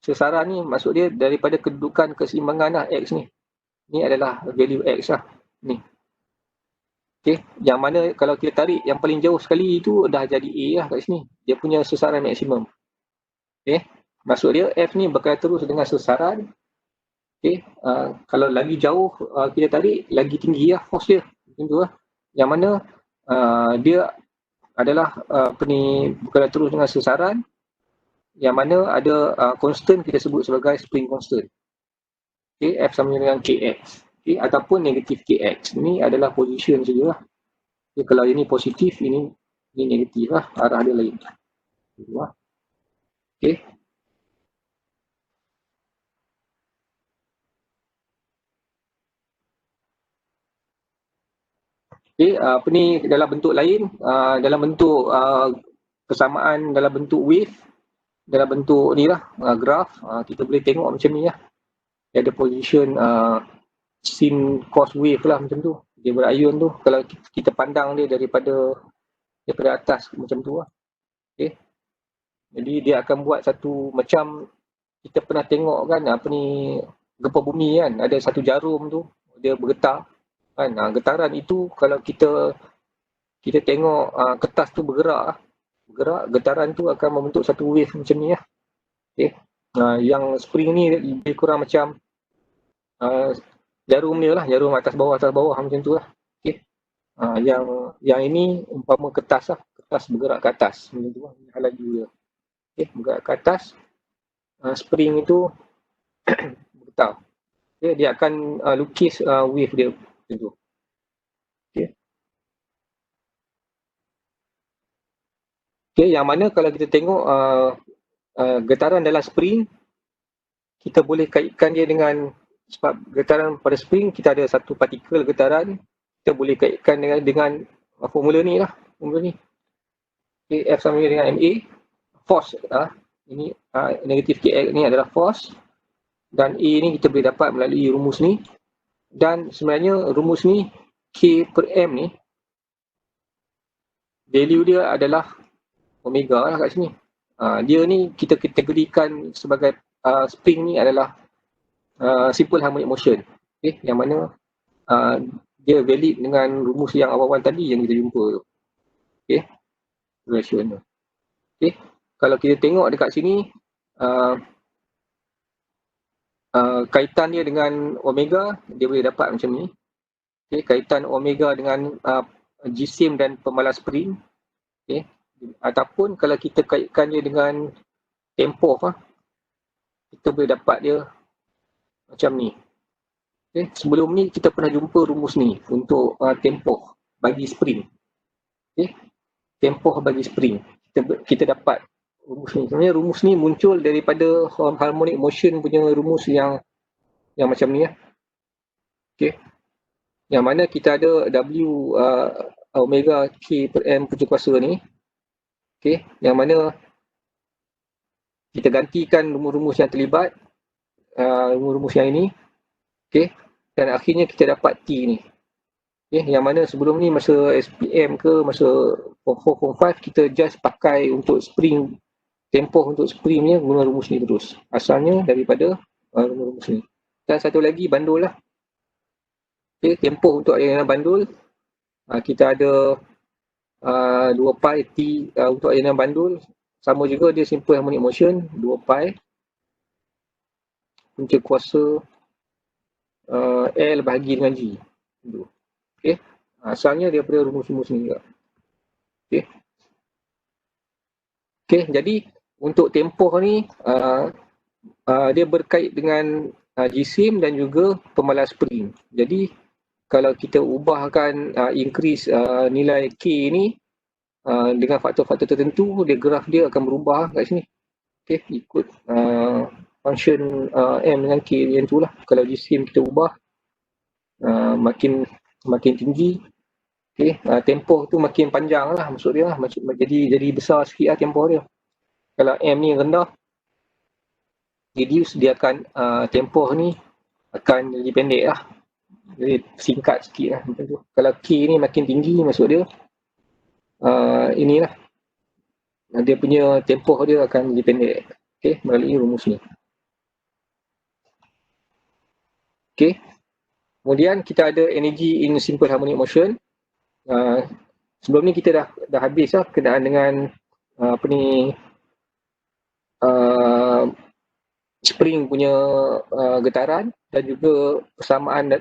sesaran ni maksud dia daripada kedudukan keseimbangan lah X ni. Ni adalah value X lah. Ni. Okay, yang mana kalau kita tarik yang paling jauh sekali itu dah jadi A lah kat sini. Dia punya sesaran maksimum. Okay, maksud dia F ni berkala terus dengan sesaran. Okay, kalau lagi jauh kita tarik, lagi tinggi lah force dia. Macam tu lah. Yang mana dia adalah berkala terus dengan sesaran, yang mana ada constant kita sebut sebagai spring constant. Okay, F sama dengan Kx. Okay, ataupun negatif Kx. Ini adalah position saja lah. Okay, kalau ini positif, ini negatif lah. Arah dia lain. Okay. Okay, ni dalam bentuk lain, dalam bentuk kesamaan dalam bentuk wave, dalam bentuk ni lah, graph, kita boleh tengok macam ni lah. Dia ada position sin cos wave lah macam tu. Dia berayun tu, kalau kita pandang dia daripada atas macam tu lah. Okay. Jadi dia akan buat satu macam kita pernah tengok kan gempa bumi kan, ada satu jarum tu, dia bergetar. Kan, getaran itu kalau kita tengok kertas tu bergerak, getaran tu akan membentuk satu wave macam ni lah. Okay. Yang spring ni lebih kurang macam jarum dia lah, jarum atas bawah macam tu lah. Okay. Yang ini umpama kertas lah, kertas bergerak ke atas macam tu lah, hal laju dia. Okay. Bergerak ke atas, spring itu bergetar. Okay. Dia akan lukis wave dia macam tu. Okay. Okay, yang mana kalau kita tengok getaran dalam spring, kita boleh kaitkan dia dengan, sebab getaran pada spring kita ada satu partikel getaran, kita boleh kaitkan dengan formula ni lah, formula ni. Okay, F sama dengan ma, force ini negatif Kx ni adalah force, dan A ni kita boleh dapat melalui rumus ni. Dan sebenarnya rumus ni K per M ni value dia adalah omega lah kat sini. Dia ni kita kategorikan sebagai spring ni adalah simple harmonic motion. Okay, yang mana dia valid dengan rumus yang awal-awal tadi yang kita jumpa tu. Okay, relation tu. Okay, kalau kita tengok dekat sini kaitan dia dengan omega, dia boleh dapat macam ni. Okay, kaitan omega dengan jisim dan pemalas spring. Okay. Ataupun kalau kita kaitkan dia dengan tempo, kita boleh dapat dia macam ni. Okay. Sebelum ni kita pernah jumpa rumus ni untuk tempoh bagi spring. Okay. Tempoh bagi spring. Kita dapat rumus ni. Sebenarnya rumus ni muncul daripada harmonic motion punya rumus yang macam ni lah. Okay. Yang mana kita ada W omega K per M punya kuasa ni. Okay. Yang mana kita gantikan rumus-rumus yang terlibat, rumus-rumus yang ini. Okay. Dan akhirnya kita dapat T ni. Okay. Yang mana sebelum ni masa SPM ke masa form 4, form 5 kita just pakai untuk spring, tempoh untuk spring ni guna rumus ni terus. Asalnya daripada rumus ni. Dan satu lagi bandul lah. Okay. Tempoh untuk aliran bandul, kita ada 2 pi T untuk aliran bandul. Sama juga dia simple harmonic motion, 2 pi punca kuasa L bahagi dengan G. Okay. Asalnya daripada rumus-rumus ni juga. Okay. Okay, jadi untuk tempoh ni dia berkait dengan jisim dan juga pemalas spring. Jadi kalau kita ubahkan increase nilai K ni dengan faktor-faktor tertentu, dia graf dia akan berubah kat sini. Okay, ikut function M dengan K yang tu lah. Kalau jisim kita ubah makin tinggi, okay, tempoh tu makin panjang lah maksud dia lah. Jadi besar sikit lah tempoh dia. Kalau M ni rendah, reduce, dia akan tempoh ni akan jadi pendek lah. Jadi singkat sikit lah. Kalau K ni makin tinggi, maksud dia inilah, dia punya tempoh dia akan jadi pendek. Okay, melalui rumus ni. Okay. Kemudian kita ada energy in simple harmonic motion. Sebelum ni kita dah habis lah kenaan dengan spring punya getaran dan juga persamaan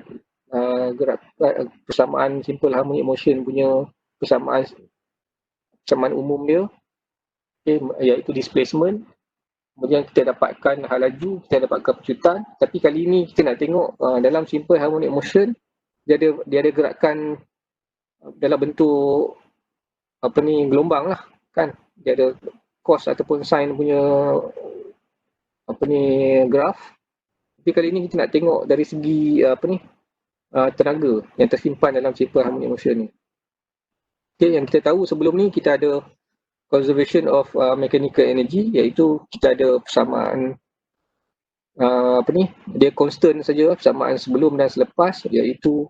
persamaan simple harmonic motion punya persamaan umum dia, okay, iaitu displacement. Kemudian kita dapatkan hal laju, kita dapatkan pecutan. Tapi kali ini kita nak tengok dalam simple harmonic motion dia ada gerakan dalam bentuk gelombang lah kan. Dia ada cos ataupun sin punya graf. Tapi kali ini kita nak tengok dari segi tenaga yang tersimpan dalam simple harmonic motion ni. Okay, yang kita tahu sebelum ni kita ada conservation of mechanical energy, iaitu kita ada persamaan dia constant saja, persamaan sebelum dan selepas, iaitu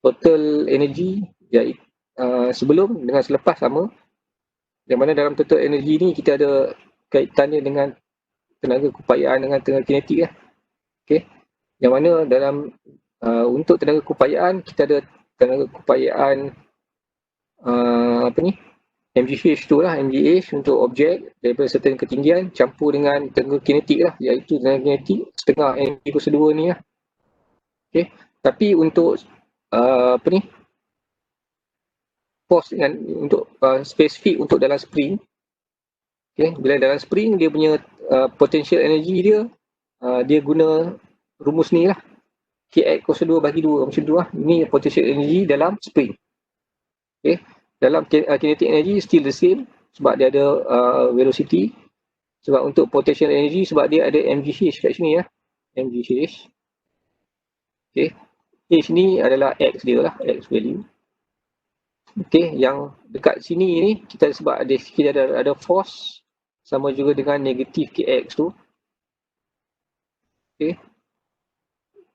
total energy iaitu sebelum dengan selepas sama. Yang mana dalam total energy ni kita ada kaitannya dengan tenaga keupayaan dengan tenaga kinetik lah. Okay. Yang mana dalam untuk tenaga keupayaan kita ada tenaga keupayaan MGH tu lah, MGH untuk objek daripada certain ketinggian campur dengan tenaga kinetik lah, iaitu tenaga kinetik setengah mg/2 ni lah. Okay. Tapi untuk force untuk spesifik untuk dalam spring, okay, bila dalam spring dia punya potential energy dia dia guna rumus ni lah, Kx kuasa 2 bagi 2 macam tu lah. Ini potential energy dalam spring. Okay. Dalam kinetic energy still the same sebab dia ada velocity. Sebab untuk potential energy sebab dia ada MGH kat sini ya. MGH. Okay. H ni adalah X dia lah, X value. Okay, yang dekat sini ni kita sebab ada force sama juga dengan negatif Kx tu. Okay.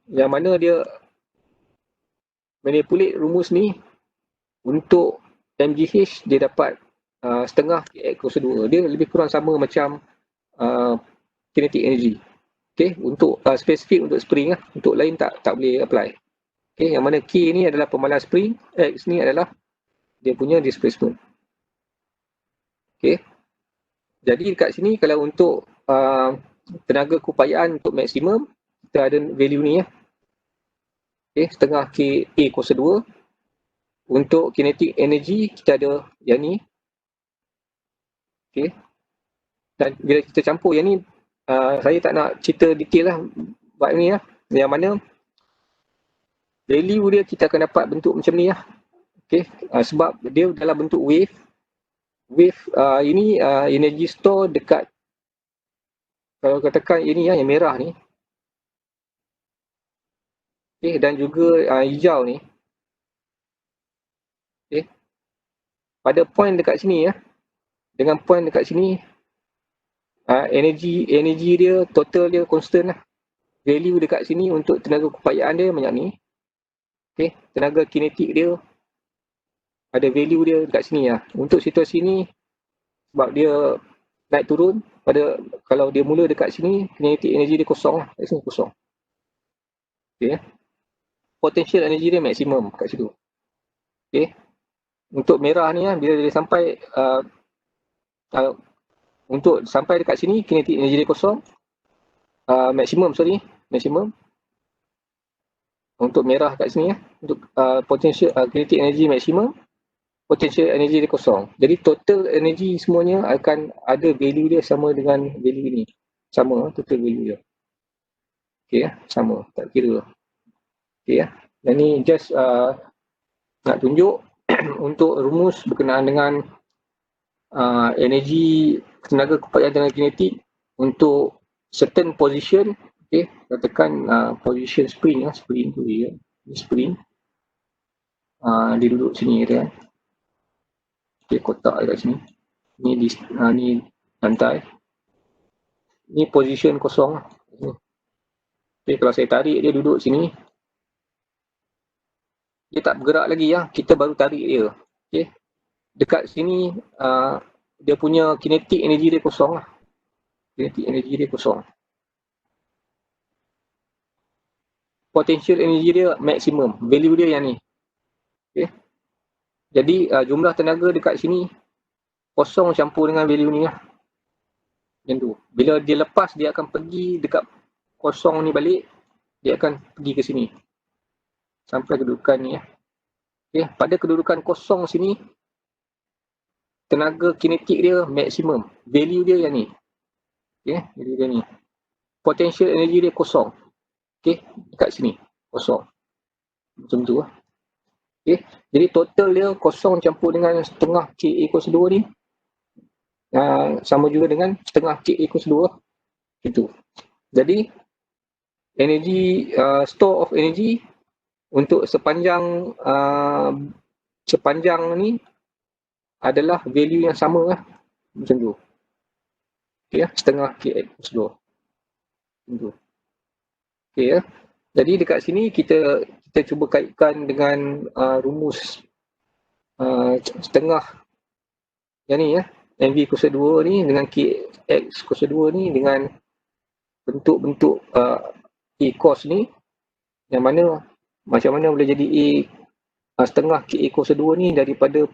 Yang mana dia manipulate rumus ni untuk MGH dia dapat setengah Kx kuasa 2. Dia lebih kurang sama macam kinetic energy. Okay, untuk spesifik untuk spring lah. Untuk lain tak boleh apply. Okay, yang mana K ni adalah pemalas spring, X ni adalah dia punya displacement. Okay. Jadi dekat sini kalau untuk tenaga keupayaan untuk maksimum kita ada value ni ya. Okay, setengah Ka kuasa 2. Untuk kinetic energy kita ada yang ni. Okay. Dan bila kita campur yang ni, saya tak nak cerita detail lah bab ni lah. Yang mana value dia kita akan dapat bentuk macam ni lah. Okay. Sebab dia dalam bentuk wave. Wave ini energy store dekat, kalau katakan ini yang merah ni. Okay. Dan juga hijau ni. Okay. Pada point dekat sini dengan point dekat sini, energy dia, total dia constant lah. Value dekat sini untuk tenaga kepayaan dia banyak ni. Okay. Tenaga kinetik dia ada value dia dekat sini lah. Untuk situasi ni, sebab dia naik turun, kalau dia mula dekat sini, kinetic energy dia kosong lah. Kat sini kosong. Okay. Potential energy dia maksimum kat situ. Okay. Untuk merah ni bila dia sampai untuk sampai dekat sini, kinetic energy dia kosong. Maksimum. Untuk merah kat sini untuk potential kinetic energy maksimum, potential energy dia kosong. Jadi total energy semuanya akan ada value dia sama dengan value ini. Sama total value dia. Okay, sama, tak kira. Okay, dan ni just nak tunjuk untuk rumus berkenaan dengan energi tenaga kepayaan tenaga kinetik untuk certain position. Okay, katakan position spring spring tu dia. Spring. Dia duduk sini kan. Okay, kotak dekat sini. Ni lantai. Ni position kosong. Okay, kalau saya tarik dia duduk sini, dia tak bergerak lagi kita baru tarik dia. Okay. Dekat sini dia punya kinetic energy dia kosong lah. Kinetic energy dia kosong. Potential energy dia maksimum. Value dia yang ni. Okay. Jadi jumlah tenaga dekat sini kosong campur dengan value ni lah. Macam tu. Bila dia lepas, dia akan pergi dekat kosong ni balik. Dia akan pergi ke sini. Sampai kedudukan ni Okay. Pada kedudukan kosong sini, tenaga kinetik dia maksimum. Value dia yang ni. Okay. Value dia ni. Potential energy dia kosong. Okay. Dekat sini. Kosong. Macam tu lah. Okay. Jadi total dia kosong campur dengan setengah K equals 2 ni. Sama juga dengan setengah K equals 2. Itu. Jadi energy, store of energy untuk sepanjang ni adalah value yang sama lah. Macam tu. Okay, setengah K equals 2. Macam tu. Okay, jadi dekat sini kita cuba kaitkan dengan rumus setengah yang ni MV kuasa 2 ni dengan KX kuasa 2 ni dengan bentuk-bentuk A cos ni, yang mana macam mana boleh jadi A setengah KA kuasa 2 ni daripada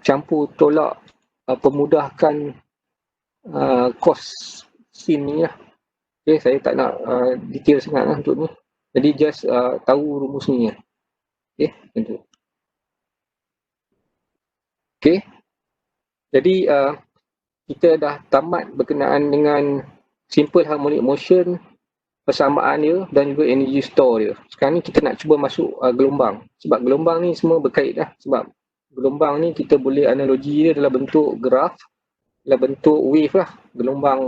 campur tolak pemudahkan cos sin ni lah. Okay, saya tak nak detail sangat lah untuk ni. Jadi just tahu rumus ni lah. Okay, macam tu. Okay. Jadi kita dah tamat berkenaan dengan simple harmonic motion, persamaan dia dan juga energy store dia. Sekarang ni kita nak cuba masuk gelombang. Sebab gelombang ni semua berkait lah. Sebab gelombang ni kita boleh analogi dia dalam bentuk graf, dalam bentuk wave lah. Gelombang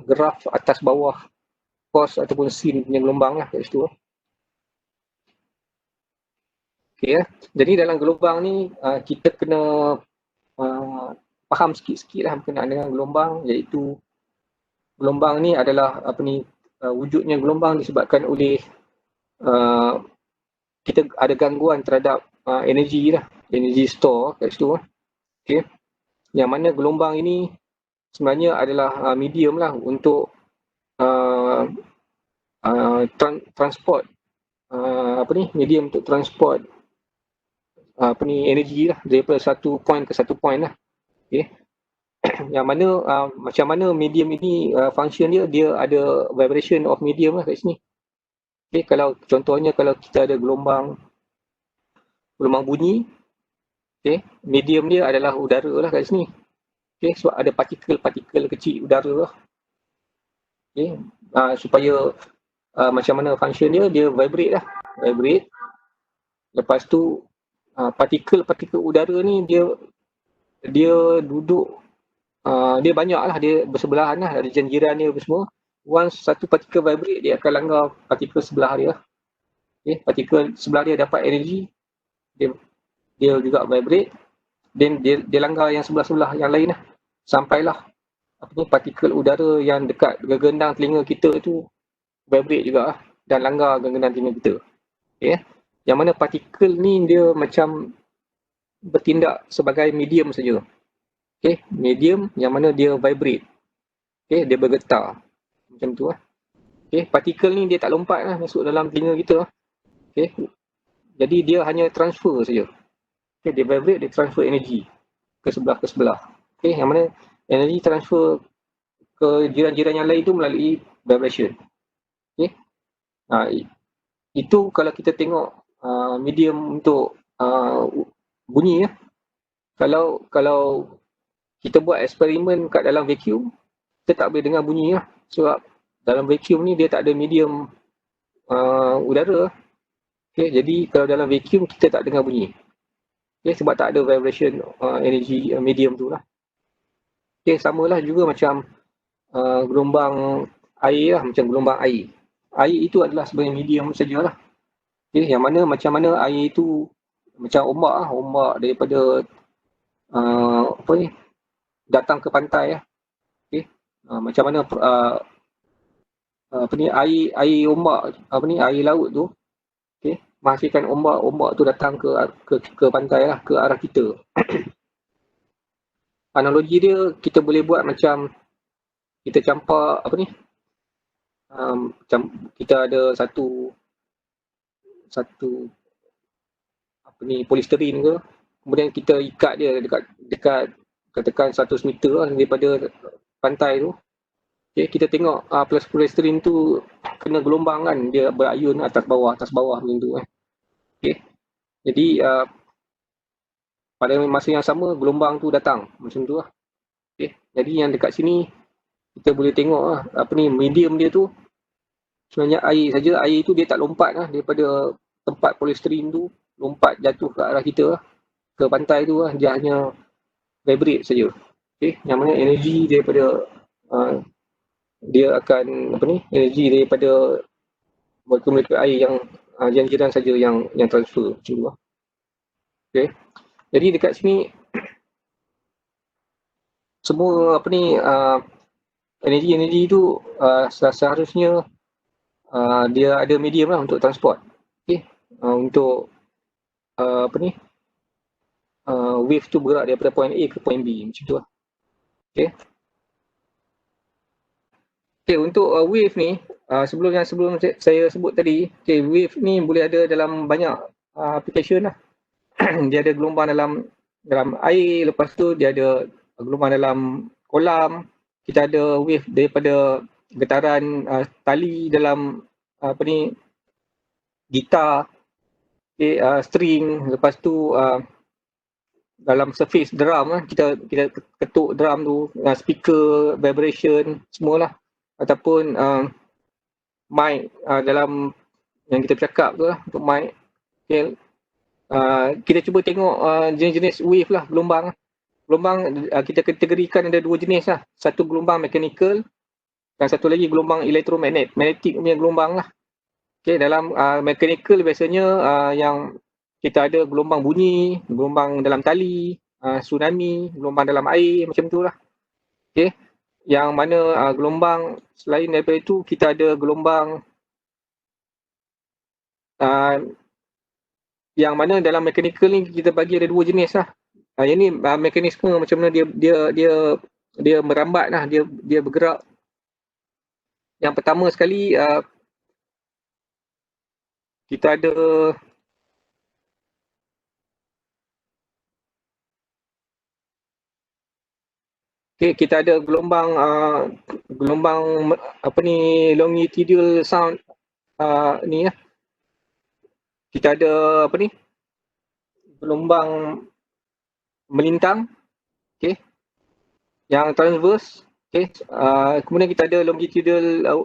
graf atas bawah cos ataupun sin punya gelombang lah kat situ. Okay, jadi dalam gelombang ni kita kena faham sikit-sikit lah berkenaan dengan gelombang, iaitu gelombang ni adalah wujudnya gelombang disebabkan oleh kita ada gangguan terhadap energi lah, energy store kat situ. Okay. Yang mana gelombang ini sebenarnya adalah medium lah untuk transport medium untuk transport energi lah daripada satu point ke satu point lah. Okay. Yang mana macam mana medium ini function dia ada vibration of medium lah kat sini. Okay, kalau contohnya kalau kita ada gelombang bunyi, okay, medium dia adalah udara lah kat sini. Okay, sebab ada partikel-partikel kecil udara lah. Okay, supaya macam mana function dia vibrate lah. Vibrate. Lepas tu partikel-partikel udara ni dia duduk, dia banyak lah, dia bersebelahan lah, ada jiran dia semua. Once satu partikel vibrate, dia akan langgar partikel sebelah dia. Okay, partikel sebelah dia dapat energi, dia juga vibrate, then dia langgar yang sebelah-sebelah yang lain lah. Sampailah partikel udara yang dekat gegendang telinga kita tu vibrate juga lah, dan langgar gegendang telinga kita. Okay. Yang mana partikel ni dia macam bertindak sebagai medium saja. Okay. Medium yang mana dia vibrate. Okay. Dia bergetar. Macam tu lah. Okay. Partikel ni dia tak lompat lah masuk dalam telinga kita. Okay. Jadi dia hanya transfer saja. Okay. Dia vibrate, dia transfer energi ke sebelah. Okay. Yang mana energi transfer ke jiran-jiran yang lain tu melalui vibration. Okay. Itu kalau kita tengok medium untuk bunyi ya. Kalau kita buat eksperimen kat dalam vacuum, kita tak boleh dengar bunyi lah. Sebab dalam vacuum ni dia tak ada medium udara. Okay, jadi kalau dalam vacuum kita tak dengar bunyi. Okay, sebab tak ada vibration energy medium tu lah. Okay, samalah juga macam gelombang air lah, macam gelombang air. Air itu adalah sebagai medium sajalah. Okay, yang mana macam mana air itu macam ombak lah, ombak daripada datang ke pantai lah. Okay. Macam mana air ombak, air laut tu, okay, menghasilkan ombak tu datang ke pantai lah, ke arah kita. Analogi dia kita boleh buat macam kita campak macam kita ada satu polisterin ke, kemudian kita ikat dia dekat katakan 100 meter lah daripada pantai tu. Okay, kita tengok polisterin tu kena gelombang kan, dia berayun atas bawah macam tu. Okay. Jadi pada masa yang sama gelombang tu datang macam tu lah. Okay. Jadi yang dekat sini kita boleh tengok lah, medium dia tu sebenarnya air saja. Air tu dia tak lompat lah daripada tempat polisterin tu, lompat jatuh ke arah kita lah, ke pantai tu lah. Dia hanya vibrate saja. Okay. Yang mana energi daripada dia akan energi daripada molekul-molekul air yang jiran saja yang transfer macam tu lah. Okay. Jadi dekat sini semua energi tu seharusnya dia ada medium lah untuk transport. Okay. Untuk wave tu bergerak daripada point A ke point B macam tu lah. Okay. Okay, untuk wave ni sebelum saya sebut tadi, okay, wave ni boleh ada dalam banyak application lah. Dia ada gelombang dalam air, lepas tu dia ada gelombang dalam kolam, kita ada wave daripada getaran tali dalam gitar, okay, string, lepas tu dalam surface drum kita ketuk drum tu, speaker, vibration, semualah, ataupun mic dalam yang kita bercakap tu lah, untuk mic. Okay. Kita cuba tengok jenis-jenis wave lah, gelombang. Gelombang kita kategorikan ada dua jenis lah. Satu gelombang mechanical dan satu lagi gelombang magnetic punya gelombang lah. Okay, dalam mechanical biasanya yang kita ada gelombang bunyi, gelombang dalam tali, tsunami, gelombang dalam air, macam tu lah. Okay. Yang mana gelombang selain daripada itu, kita ada gelombang yang mana dalam mechanical ni kita bagi ada dua jenis lah. Yang ni mekanisme macam mana dia merambat lah, dia bergerak. Yang pertama sekali kita ada kita ada gelombang longitudinal sound ni lah. Kita ada gelombang melintang, okay, yang transverse, okay. Kemudian kita ada longitudinal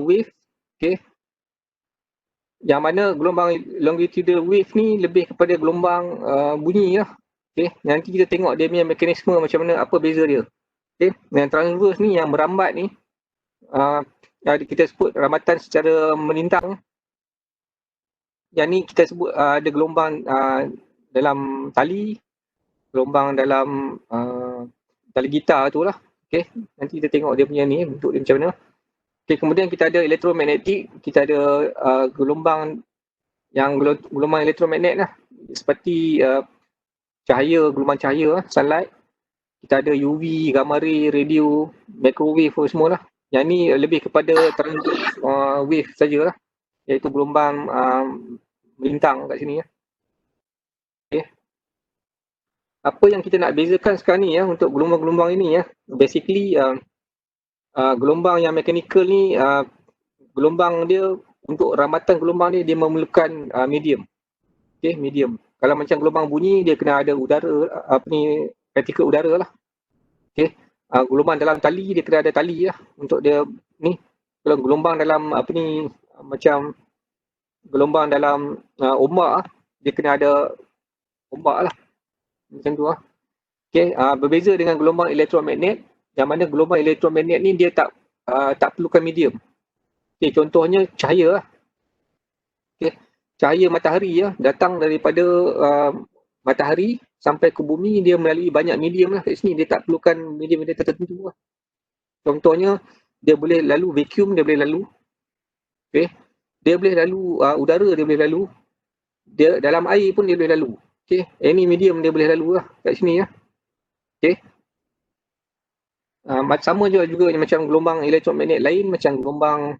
wave, okay, Yang mana gelombang longitudinal wave ni lebih kepada gelombang bunyi lah. Okay. Nanti kita tengok dia punya mekanisme macam mana, apa beza dia. Okay. Yang transverse ni, yang merambat ni, kita sebut rambatan secara melintang. Yang ni kita sebut ada gelombang dalam tali, gelombang dalam tali gitar tu lah. Okay. Nanti kita tengok dia punya ni, bentuk dia macam mana. Okay. Kemudian kita ada elektromagnetik, kita ada gelombang elektromagnet lah. Seperti cahaya, gelombang cahaya, sunlight. Kita ada UV, gamma ray, radio, microwave semua lah. Yang ni lebih kepada transverse wave sajalah, iaitu gelombang melintang kat sini. Okay. Apa yang kita nak bezakan sekarang ni untuk gelombang-gelombang ini basically gelombang yang mechanical ni, gelombang dia, untuk rambatan gelombang dia memerlukan medium. Okay, medium. Kalau macam gelombang bunyi, dia kena ada udara, partikel udara lah. Okay. Gelombang dalam tali, dia kena ada tali lah untuk dia ni. Kalau gelombang dalam macam gelombang dalam ombak, dia kena ada ombak lah. Macam tu lah. Okay. Berbeza dengan gelombang elektromagnet, yang mana gelombang elektromagnet ni dia tak perlukan medium. Okay, contohnya cahaya lah. Okay. Cahaya matahari datang daripada matahari sampai ke bumi, dia melalui banyak medium lah kat sini. Dia tak perlukan medium tertentu lah. Contohnya, dia boleh lalu vacuum, dia boleh lalu. Okay. Dia boleh lalu udara, dia boleh lalu. Dia dalam air pun dia boleh lalu. Okay. Any medium dia boleh lalu lah kat sini. Okay. Sama juga macam gelombang elektromagnet lain, macam gelombang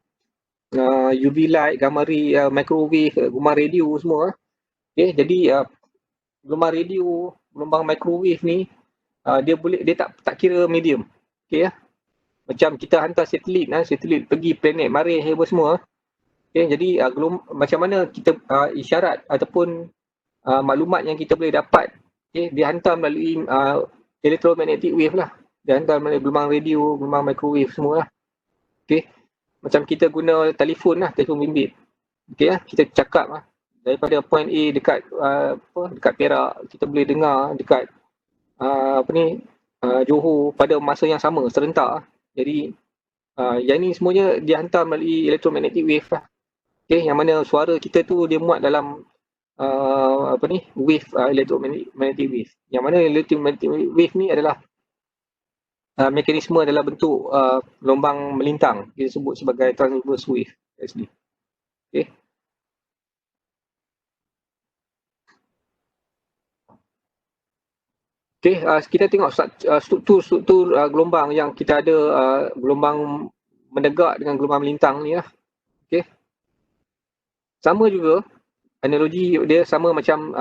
UV light, gamma ray, microwave, gelombang radio semua. Okay. Jadi gelombang radio, gelombang microwave ni dia tak kira medium. Okay, macam kita hantar satelit pergi planet Marikh apa semua. Okay, jadi macam mana kita isyarat ataupun maklumat yang kita boleh dapat, okay, dia hantar melalui electromagnetic wave lah. Dia hantar melalui gelombang radio, gelombang microwave semua lah. Okay. Macam kita guna telefon lah, telefon bimbit. Okay, kita cakap lah. Daripada point A dekat dekat Perak, kita boleh dengar dekat Johor pada masa yang sama, serentak. Jadi yang ni semuanya dihantar melalui electromagnetic wave lah. Okay, yang mana suara kita tu dia muat dalam wave, electromagnetic wave. Yang mana electromagnetic wave ni adalah mekanisme dalam bentuk gelombang melintang. Kita sebut sebagai transverse wave. Okay. Okay, kita tengok struktur gelombang yang kita ada, gelombang menegak dengan gelombang melintang ni lah. Okay. Sama juga, analogi dia sama macam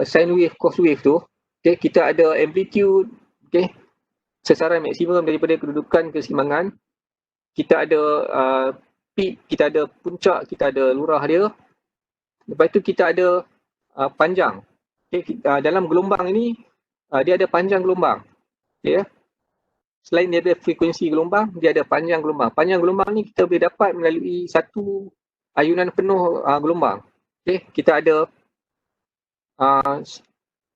sine wave, cos wave tu. Okay, kita ada amplitude, okay, sesaran maksimum daripada kedudukan keseimbangan. Kita ada peak, kita ada puncak, kita ada lurah dia. Lepas tu kita ada panjang. Okay, dalam gelombang ini, dia ada panjang gelombang. Okay. Selain dia ada frekuensi gelombang, dia ada panjang gelombang. Panjang gelombang ni kita boleh dapat melalui satu ayunan penuh gelombang. Okay. Kita ada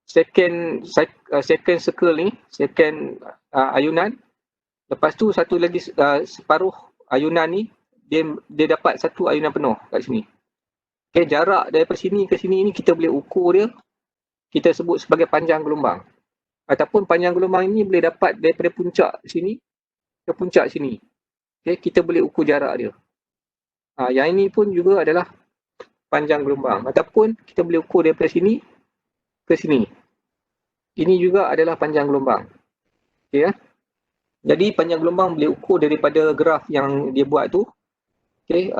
second circle ni, second ayunan. Lepas tu satu lagi separuh ayunan ni, dia dapat satu ayunan penuh kat sini. Okay, jarak daripada sini ke sini ni kita boleh ukur dia. Kita sebut sebagai panjang gelombang. Ataupun panjang gelombang ini boleh dapat daripada puncak sini ke puncak sini. Okay, kita boleh ukur jarak dia. Yang ini pun juga adalah panjang gelombang. Ataupun kita boleh ukur daripada sini ke sini. Ini juga adalah panjang gelombang. Okay, jadi panjang gelombang boleh ukur daripada graf yang dia buat tu. Okay,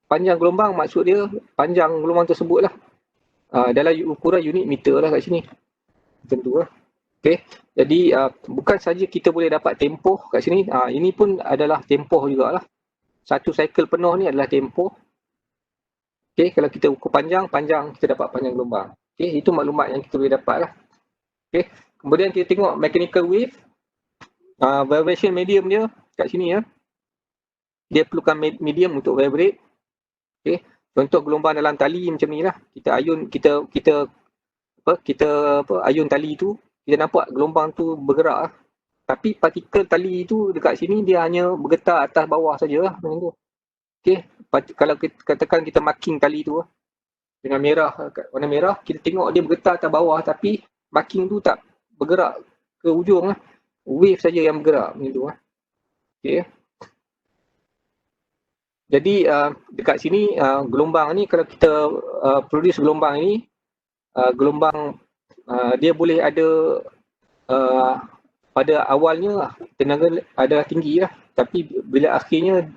panjang gelombang maksud dia panjang gelombang tersebut lah. Dalam ukuran unit meter lah kat sini. Macam tu lah. Okay. Jadi bukan saja kita boleh dapat tempoh kat sini, ini pun adalah tempoh jugalah. Satu cycle penuh ni adalah tempoh. Okay, kalau kita ukur panjang kita dapat panjang gelombang. Okay, itu maklumat yang kita boleh dapat lah. Okay. Kemudian kita tengok mechanical wave, vibration medium dia kat sini ya. Dia perlukan medium untuk vibrate. Okay. Contoh gelombang dalam tali macam ni lah. Kita ayun, kita ayun tali tu, kita nampak gelombang tu bergerak lah. Tapi partikel tali tu dekat sini dia hanya bergetar atas bawah saja lah macam tu. Okey, kalau kita, katakan kita marking tali tu dengan merah, warna merah, kita tengok dia bergetar atas bawah tapi marking tu tak bergerak ke ujung lah. Wave saja yang bergerak macam tu lah. Okey. Jadi dekat sini gelombang ni kalau kita produce gelombang ni, gelombang dia boleh ada pada awalnya tenaga adalah tinggi lah, tapi bila akhirnya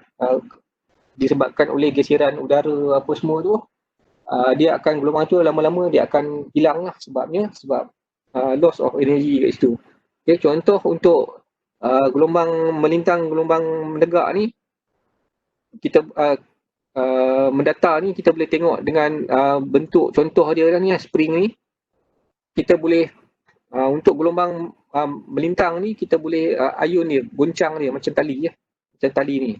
disebabkan oleh geseran udara apa semua tu, dia akan gelombang tu lama-lama dia akan hilang lah sebab loss of energy kat situ. Okay, contoh untuk gelombang melintang, gelombang menegak ni, kita mendata ni kita boleh tengok dengan bentuk contoh dia ni, spring ni. Kita boleh untuk gelombang melintang ni kita boleh ayun dia, goncang dia macam tali ya. Macam tali ni.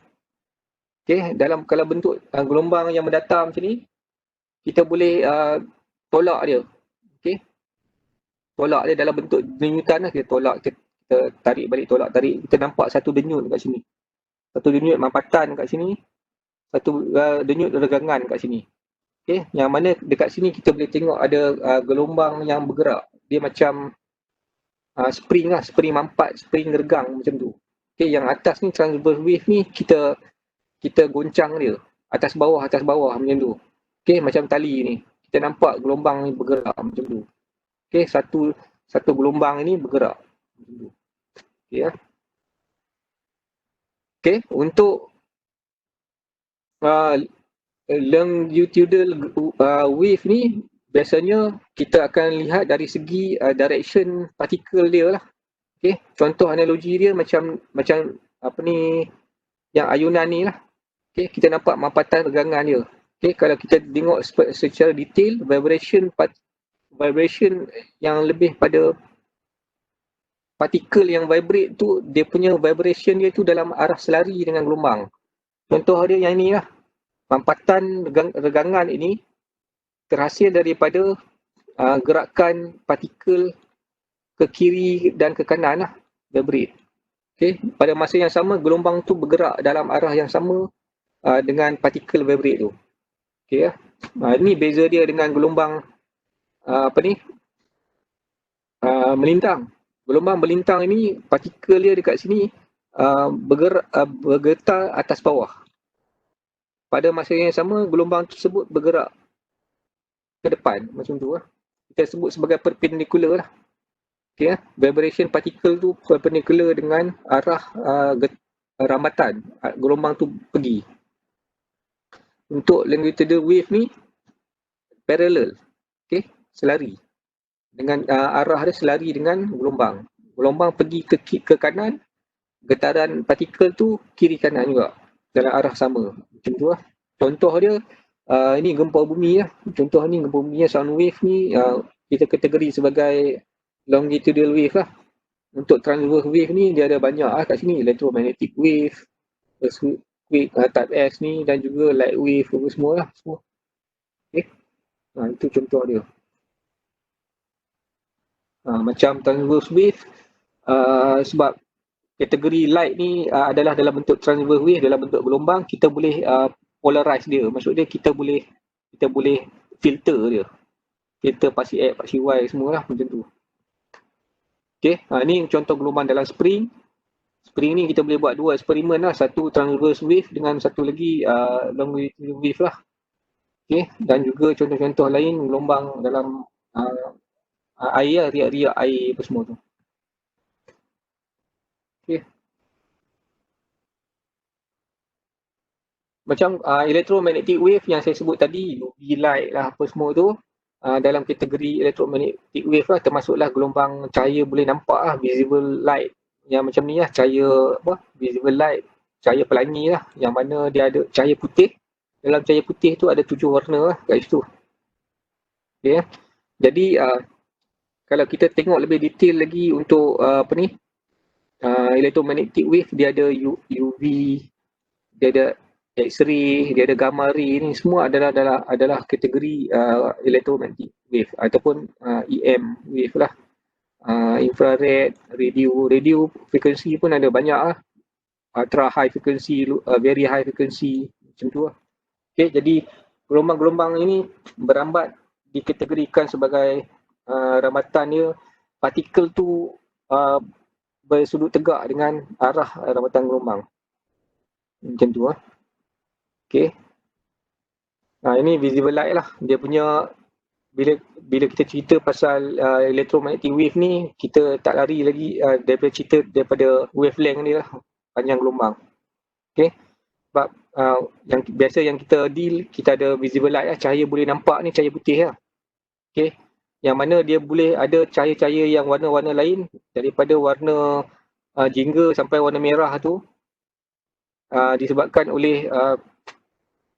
Okey, dalam kalau bentuk gelombang yang mendata macam ni, kita boleh tolak dia. Okey. Tolak dia dalam bentuk denyutan lah, kita tolak, kita tarik balik, tolak tarik. Kita nampak satu denyut kat sini. Satu denyut mampatan kat sini, satu denyut regangan kat sini. Okey, yang mana dekat sini kita boleh tengok ada gelombang yang bergerak. Dia macam spring lah, spring mampat, spring regang macam tu. Okey, yang atas ni transverse wave ni kita goncang dia atas bawah macam tu. Okey, macam tali ni. Kita nampak gelombang ni bergerak macam tu. Okey, satu gelombang ini bergerak macam tu. Okey ya. Okey, untuk longitudinal wave ni biasanya kita akan lihat dari segi direction partikel dia lah. Okey, contoh analogi dia macam apa ni, yang ayunan ni lah. Okey, kita nampak mampatan regangan dia. Okey, kalau kita tengok secara detail, vibration yang lebih pada partikel yang vibrate tu, dia punya vibration dia tu dalam arah selari dengan gelombang. Contoh dia yang ni lah. Mampatan regangan ini terhasil daripada gerakan partikel ke kiri dan ke kanan lah, vibrate. Okay. Pada masa yang sama, gelombang tu bergerak dalam arah yang sama dengan partikel vibrate tu. Okay, ya. Ini beza dia dengan gelombang melintang. Gelombang melintang ini, partikel dia dekat sini bergetar atas bawah. Pada masa yang sama, gelombang tersebut bergerak ke depan macam tu lah. Kita sebut sebagai perpendicular lah. Okay, vibration partikel tu perpendicular dengan arah rambatan gelombang tu pergi. Untuk longitudinal wave ni parallel, okay, selari dengan arah dia selari dengan gelombang. Gelombang pergi ke kanan, getaran partikel tu kiri kanan juga dalam arah sama. Macam tu lah. Contoh dia ini gempa bumi lah. Contoh ni gempa bumi, sound wave ni kita kategori sebagai longitudinal wave lah. Untuk transverse wave ni dia ada banyak lah kat sini, electromagnetic wave, earthquake type S ni, dan juga light wave semua lah. Okay. Itu contoh dia. Macam transverse wave, sebab kategori light ni adalah dalam bentuk transverse wave, dalam bentuk gelombang, kita boleh polarize dia. Maksud dia kita boleh filter dia. Filter pasi X, pasi Y semualah macam tu. Okey, ni contoh gelombang dalam spring. Spring ni kita boleh buat dua eksperimen lah. Satu transverse wave dengan satu lagi longitudinal wave lah. Okey, dan juga contoh-contoh lain gelombang dalam air, riak-riak air apa semua tu. Okey. Macam electromagnetic wave yang saya sebut tadi, UV light lah apa semua tu, dalam kategori electromagnetic wave lah, termasuklah gelombang cahaya boleh nampak lah, visible light yang macam ni lah, cahaya visible light, cahaya pelangi lah, yang mana dia ada cahaya putih. Dalam cahaya putih tu ada 7 warna lah kat situ. Okay. Jadi kalau kita tengok lebih detail lagi untuk electromagnetic wave, dia ada UV, dia ada X-ray, dia ada gamma ray, ni semua adalah kategori electromagnetic wave ataupun EM wave lah. Infrared, radio frekuensi pun ada banyak lah. Ultra high frequency, very high frequency, macam tu lah. Okay, jadi gelombang-gelombang ini berambat dikategorikan sebagai rambatan dia, partikel tu bersudut tegak dengan arah rambatan gelombang. Macam tu lah. Okay. Ini visible light lah. Dia punya, bila kita cerita pasal electromagnetic wave ni, kita tak lari lagi daripada cerita daripada wavelength ni lah, panjang gelombang. Okay. Sebab yang kita deal, kita ada visible light lah, cahaya boleh nampak ni cahaya putih lah. Okay. Yang mana dia boleh ada cahaya-cahaya yang warna-warna lain, daripada warna jingga sampai warna merah tu, disebabkan oleh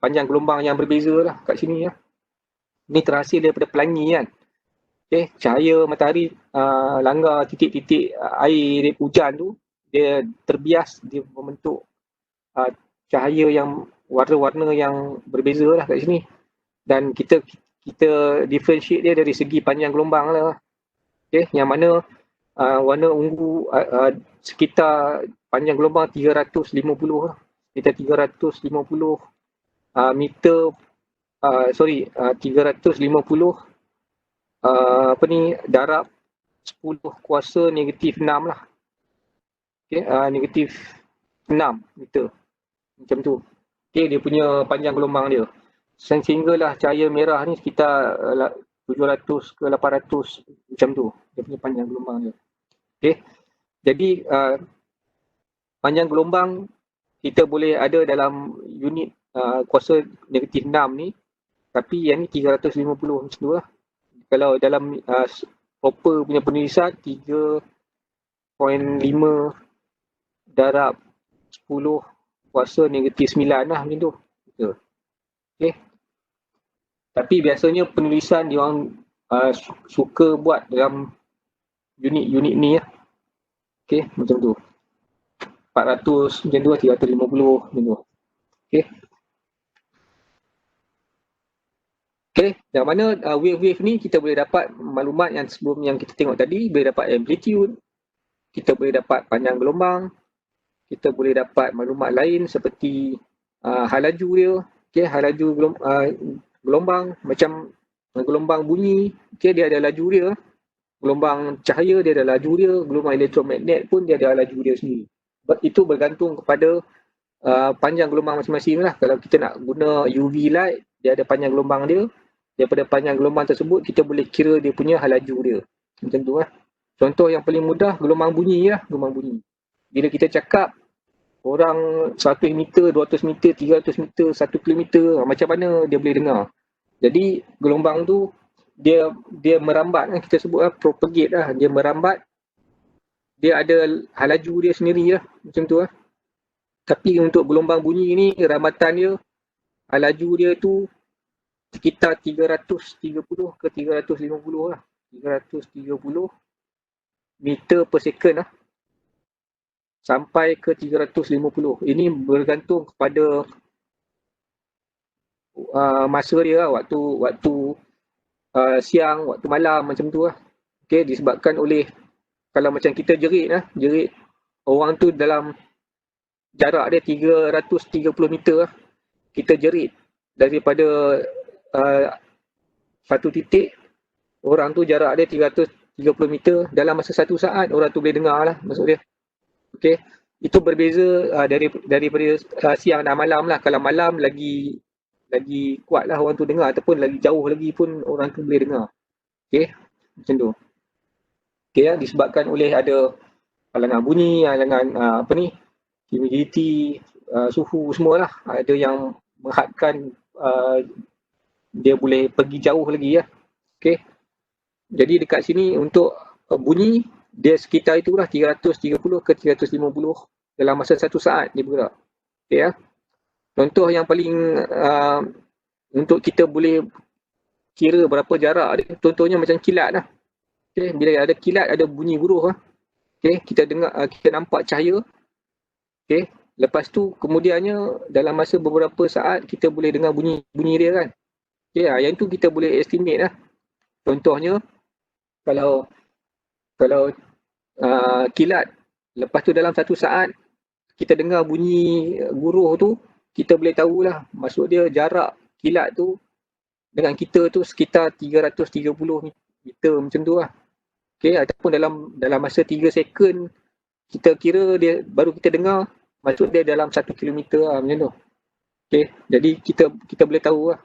panjang gelombang yang berbeza lah kat sini lah. Ni terhasil daripada pelangi kan. Okay, cahaya matahari langgar titik-titik air hujan tu, dia terbias, dia membentuk cahaya yang warna-warna yang berbeza lah kat sini. Dan kita differentiate dia dari segi panjang gelombang lah. Okay, yang mana warna ungu sekitar panjang gelombang 350 lah. Sekitar 350 meter, 350 darab 10 kuasa negatif 6 lah. Okay, negatif 6 meter. Macam tu. Okay, dia punya panjang gelombang dia. Sehinggalah cahaya merah ni sekitar 700 ke 800 macam tu. Dia punya panjang gelombang dia. Okay. Jadi panjang gelombang kita boleh ada dalam unit kuasa negatif 6 ni, tapi yang ni 350 macam tu lah. Kalau dalam proper punya penulisan 3.5 darab 10 kuasa negatif 9 lah macam tu. Okay. Tapi biasanya penulisan dia orang suka buat dalam unit-unit ni lah. Okay, macam tu. 400 macam tu lah, 350 macam tu. Okay. Okay, yang mana wave-wave ni kita boleh dapat maklumat yang sebelum yang kita tengok tadi, boleh dapat amplitude, kita boleh dapat panjang gelombang, kita boleh dapat maklumat lain seperti hal laju dia, okay, hal laju gelombang, macam gelombang bunyi, okay, dia ada laju dia, gelombang cahaya dia ada laju dia, gelombang elektromagnet pun dia ada laju dia sendiri. Itu bergantung kepada panjang gelombang masing-masing lah. Kalau kita nak guna UV light, dia ada panjang gelombang dia. Daripada panjang gelombang tersebut, kita boleh kira dia punya hal laju dia. Macam tu lah. Contoh yang paling mudah, gelombang bunyi lah. Gelombang bunyi. Bila kita cakap, orang 100 meter, 200 meter, 300 meter, 1 kilometer, macam mana dia boleh dengar. Jadi, gelombang tu, dia merambat, kita sebut lah, propagate lah. Dia merambat, dia ada hal laju dia sendiri lah. Macam tu lah. Tapi untuk gelombang bunyi ni, rambatan dia, hal laju dia tu sekitar 330 ke 350 lah. 330 meter per second lah. Sampai ke 350. Ini bergantung kepada masa dia lah. Waktu siang, waktu malam macam tu lah. Okay, disebabkan oleh, kalau macam kita jerit orang tu dalam jarak dia 330 meter lah. Kita jerit daripada satu titik, orang tu jarak dia 330 meter, dalam masa 1 saat orang tu boleh dengar lah maksud dia. Okay, itu berbeza daripada siang dan malam lah. Kalau malam lagi kuat lah orang tu dengar, ataupun lagi jauh lagi pun orang tu boleh dengar. Okay, macam tu. Okay, disebabkan oleh ada halangan bunyi, halangan humidity, suhu semualah. Ada yang menghadkan dia boleh pergi jauh lagi ya. Okay. Jadi dekat sini untuk bunyi, dia sekitar itulah 330 ke 350 dalam masa 1 saat dia bergerak. Okay, ya. Contoh yang paling untuk kita boleh kira berapa jarak dia, contohnya macam kilat lah. Okay. Bila ada kilat, ada bunyi guruh lah. Okay. Kita dengar, kita nampak cahaya. Okay. Lepas tu kemudiannya dalam masa beberapa saat kita boleh dengar bunyi dia kan. Okay, yang tu kita boleh estimate lah. Contohnya kalau kalau kilat, lepas tu dalam 1 saat kita dengar bunyi guruh tu, kita boleh tahulah maksud dia jarak kilat tu dengan kita tu sekitar 330 meter macam tu lah. Okay, ataupun dalam masa 3 second kita kira dia baru kita dengar, maksud dia dalam 1 kilometer lah macam tu. Okay, jadi kita boleh tahu lah.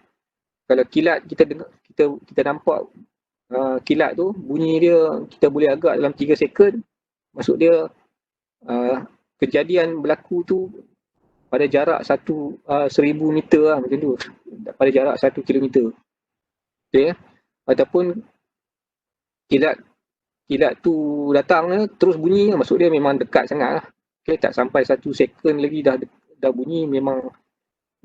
Kalau kilat kita dengar, kita nampak kilat tu, bunyi dia kita boleh agak dalam 3 second, maksud dia kejadian berlaku tu pada jarak 1000 meter lah macam tu, pada jarak 1 kilometer. Okay, ataupun kilat tu datang terus bunyi, maksud dia memang dekat sangat lah. Okay, tak sampai 1 second lagi dah bunyi, memang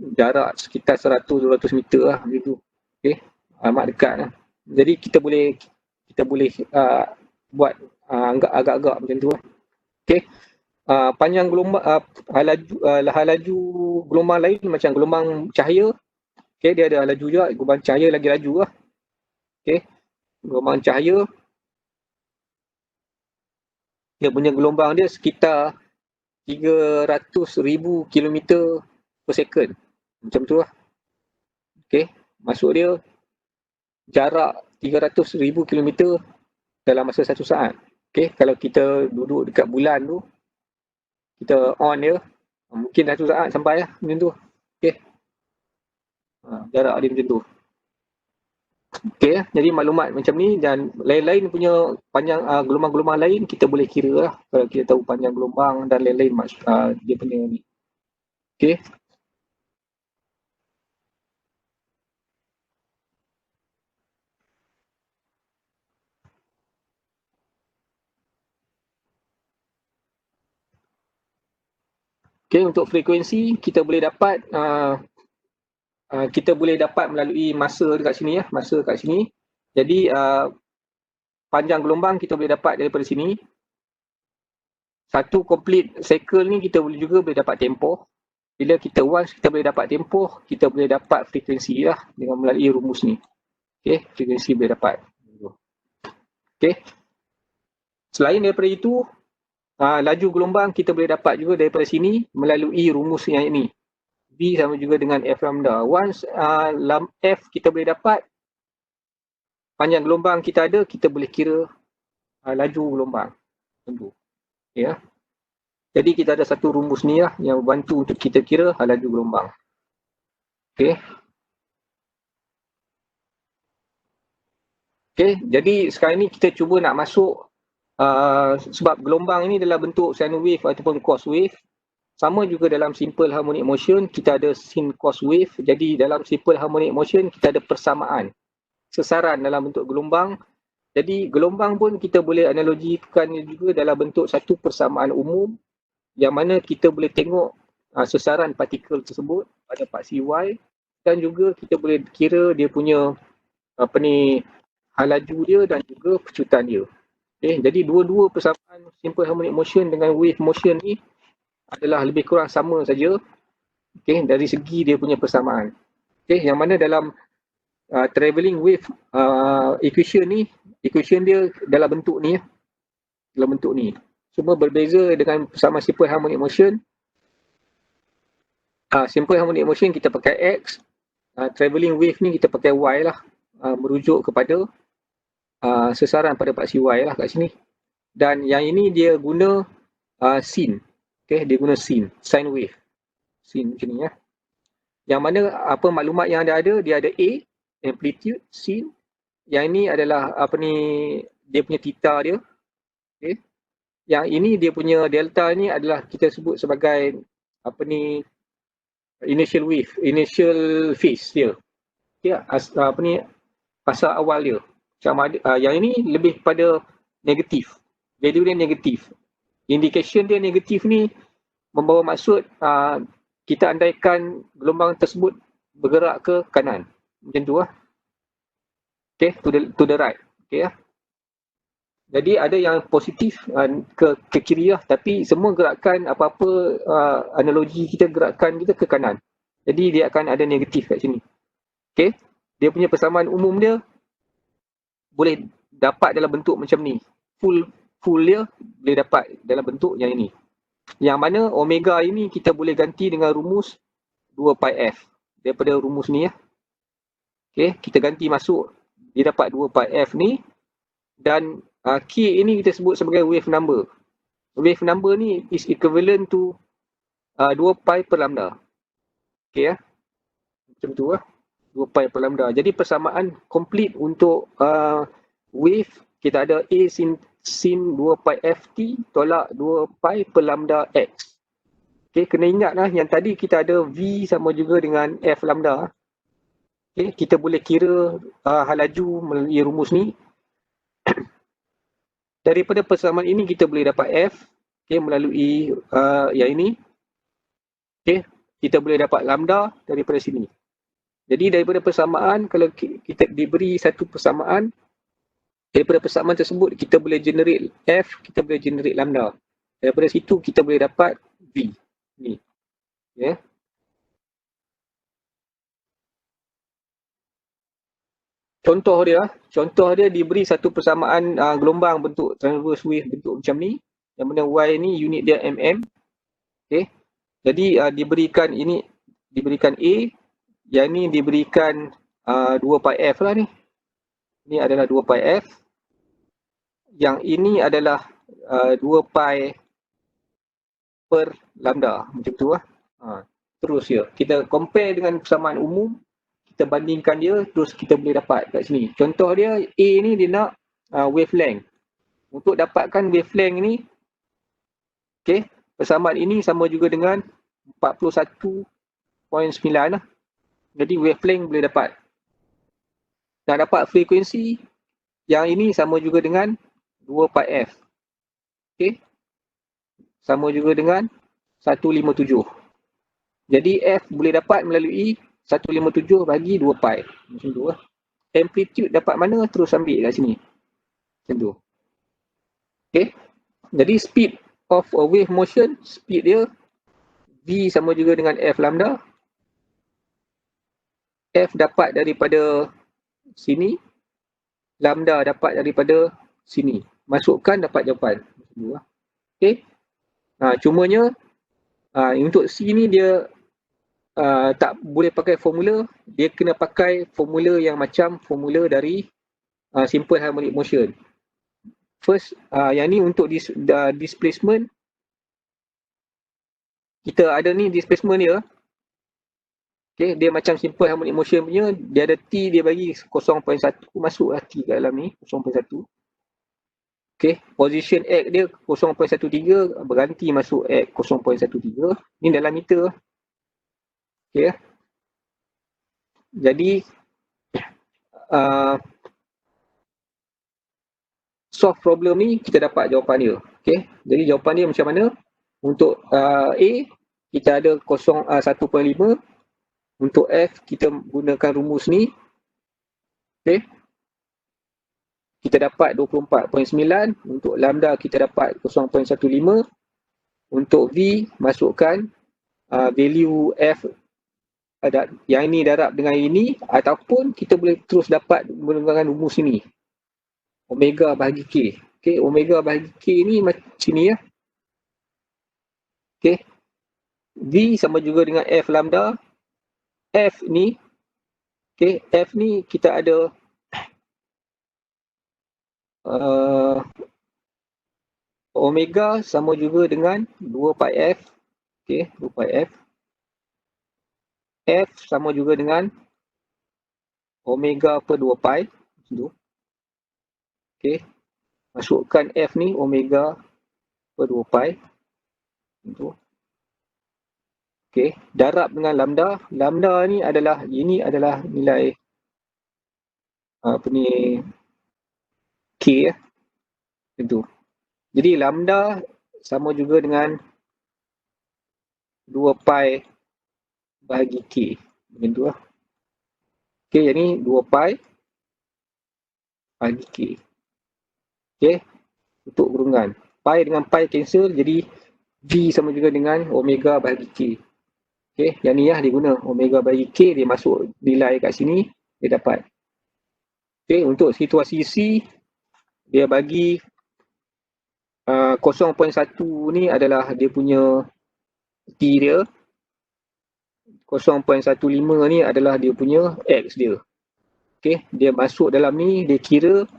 jarak sekitar 100-200 meter lah macam tu. Okay, amat dekat lah. Jadi kita boleh buat agak-agak macam tu lah. Okay, panjang gelombang, laju gelombang lain macam gelombang cahaya. Okay, dia ada laju juga, gelombang cahaya lagi laju lah. Okay, gelombang cahaya dia punya gelombang dia sekitar 300,000 kilometer per second. Macam tu lah. Okay, maksud dia jarak 300,000 kilometer dalam masa 1 saat. Okay, kalau kita duduk dekat bulan tu, kita on dia, mungkin 1 saat sampai lah macam tu. Okay, jarak dia macam tu. Okay, jadi maklumat macam ni dan lain-lain punya panjang gelombang-gelombang lain kita boleh kira lah kalau kita tahu panjang gelombang dan lain-lain dia punya ni. Okay. Okay, untuk frekuensi kita boleh dapat melalui masa dekat sini ya, masa kat sini. Jadi panjang gelombang kita boleh dapat daripada sini. Satu complete cycle ni kita juga boleh dapat tempoh. Bila kita boleh dapat tempoh, kita boleh dapat frekuensi lah dengan melalui rumus ni. Okay, frekuensi boleh dapat. Okay. Selain daripada itu, laju gelombang kita boleh dapat juga daripada sini melalui rumus yang ini. V sama juga dengan F lambda. Once F kita boleh dapat, panjang gelombang kita ada, kita boleh kira laju gelombang. Tentu. Ya. Jadi kita ada satu rumus ni lah yang membantu untuk kita kira laju gelombang. Okey. Okey, jadi sekarang ni kita cuba nak masuk sebab gelombang ni adalah bentuk sine wave ataupun cos wave. Sama juga dalam simple harmonic motion, kita ada sin cos wave. Jadi dalam simple harmonic motion, kita ada persamaan sesaran dalam bentuk gelombang. Jadi gelombang pun kita boleh analogikan juga dalam bentuk satu persamaan umum yang mana kita boleh tengok sesaran partikel tersebut pada paksi Y dan juga kita boleh kira dia punya hal laju dia dan juga pecutan dia. Okay, jadi dua-dua persamaan simple harmonic motion dengan wave motion ni adalah lebih kurang sama saja. Okay, dari segi dia punya persamaan. Okay, yang mana dalam travelling wave equation ni, equation dia dalam bentuk ni. Dalam bentuk ni. Semua berbeza dengan persamaan simple harmonic motion. Simple harmonic motion kita pakai X. Travelling wave ni kita pakai Y lah. Merujuk kepada sesaran pada paksi Y lah kat sini. Dan yang ini dia guna sin. Okay, dia guna sin wave. Sin macam ni ya. Yang mana apa maklumat yang ada, dia ada A, amplitude, sin. Yang ini adalah dia punya theta dia. Okay. Yang ini dia punya delta ni adalah kita sebut sebagai initial wave, initial phase dia. Okay, fasa awal dia. Yang ini lebih pada negatif. Value dia negatif. Indication dia negatif ni membawa maksud kita andaikan gelombang tersebut bergerak ke kanan. Macam tu lah. Okay, to the right. Okay lah. Jadi ada yang positif ke kiri lah, tapi semua gerakan apa-apa analogi kita, gerakan kita ke kanan. Jadi dia akan ada negatif kat sini. Okay? Dia punya persamaan umum dia boleh dapat dalam bentuk macam ni. Full dia boleh dapat dalam bentuk yang ini. Yang mana omega ini kita boleh ganti dengan rumus 2 pi f. Daripada rumus ni ya. Okay? Kita ganti masuk, dia dapat 2 pi f ni. Dan K ini kita sebut sebagai wave number. Wave number ni is equivalent to 2 pi per lambda. Okay ya. Macam tu lah. 2 pi per lambda. Jadi persamaan complete untuk wave, kita ada A sin 2 pi ft tolak 2 pi per lambda x. Okay, kena ingat lah yang tadi kita ada V sama juga dengan F lambda. Okay, kita boleh kira halaju melalui rumus ni. Daripada persamaan ini kita boleh dapat F, okay, melalui yang ini. Okay, kita boleh dapat lambda daripada sini. Jadi daripada persamaan, kalau kita diberi satu persamaan, daripada persamaan tersebut kita boleh generate F, kita boleh generate lambda. Daripada situ kita boleh dapat V. Ni. Yeah. Contoh dia diberi satu persamaan gelombang bentuk transverse wave bentuk macam ni, yang mana Y ni unit dia mm. Okay. Jadi diberikan A, yang ni diberikan 2 pi f lah ni. Ini adalah 2 pi f. Yang ini adalah 2 pi per lambda, macam tu lah. Terus ya, kita compare dengan persamaan umum, kita bandingkan dia, terus kita boleh dapat kat sini. Contoh dia, A ni dia nak wavelength. Untuk dapatkan wavelength ni, okay, persamaan ini sama juga dengan 41.9 lah. Jadi wavelength boleh dapat. Nak dapat frekuensi, yang ini sama juga dengan 2 pi f. Okay. Sama juga dengan 157. Jadi F boleh dapat melalui 157 bagi 2 pi. Macam tu lah. Amplitude dapat mana, terus ambil kat sini. Macam tu. Okay. Jadi speed of a wave motion, speed dia V sama juga dengan F lambda. F dapat daripada sini, lambda dapat daripada sini. Masukkan dapat jawapan. Macam tu lah. Okay. Cumanya untuk C ni dia tak boleh pakai formula, dia kena pakai formula yang macam formula dari simple harmonic motion. First, yang ni untuk displacement, kita ada ni displacement dia. Okay, dia macam simple harmonic motion punya, dia ada T, dia bagi 0.1, masuklah T kat dalam ni, 0.1. Okay, position X dia 0.13, berganti masuk X 0.13. Ni dalam meter. Okay. Jadi solve problem ni kita dapat jawapan dia. Okay. Jadi jawapan dia macam mana? Untuk A kita ada 1.5. Untuk F kita gunakan rumus ni. Okay. Kita dapat 24.9. Untuk lambda kita dapat 0.15. Untuk V masukkan value F yang ini darab dengan ini, ataupun kita boleh terus dapat menggunakan rumus ini. Omega bahagi K. Okay, omega bahagi K ni macam ni ya. Okay. V sama juga dengan F lambda. F ni, okay, F ni kita ada omega sama juga dengan 2 pi f. Okay, 2 pi f. F sama juga dengan omega per 2 pi. Okay. Masukkan F ni omega per 2 pi. Okay. Darab dengan lambda. Lambda ni adalah, ini adalah nilai apa ni, K ya. Itu. Jadi lambda sama juga dengan 2 pi bahagi K. Macam tu lah. Okay, yang ni 2 pi bahagi K. Okay. untuk gulungan. Pi dengan pi cancel, jadi V sama juga dengan omega bahagi K. Okay, yang ni lah dia guna. Omega bahagi K, dia masuk nilai kat sini, dia dapat. Okay, untuk situasi C, dia bagi 0.1 ni adalah dia punya T dia. 0.15 ni adalah dia punya X dia. Okay, dia masuk dalam ni, dia kira,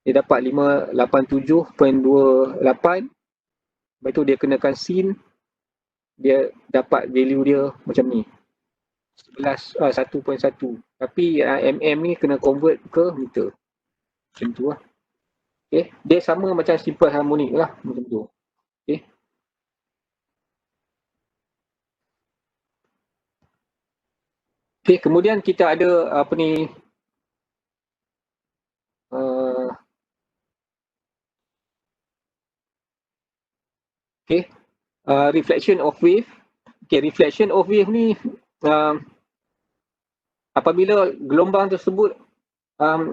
dia dapat 587.28. Lepas tu dia kenakan sin, dia dapat value dia macam ni. 1.1. Tapi mm ni kena convert ke meter. Macam tu lah. Okay. Dia sama macam simple harmonic lah. Macam tu. Okay. Okay, kemudian kita ada apa ni, okay, reflection of wave. Okay, reflection of wave ni apabila gelombang tersebut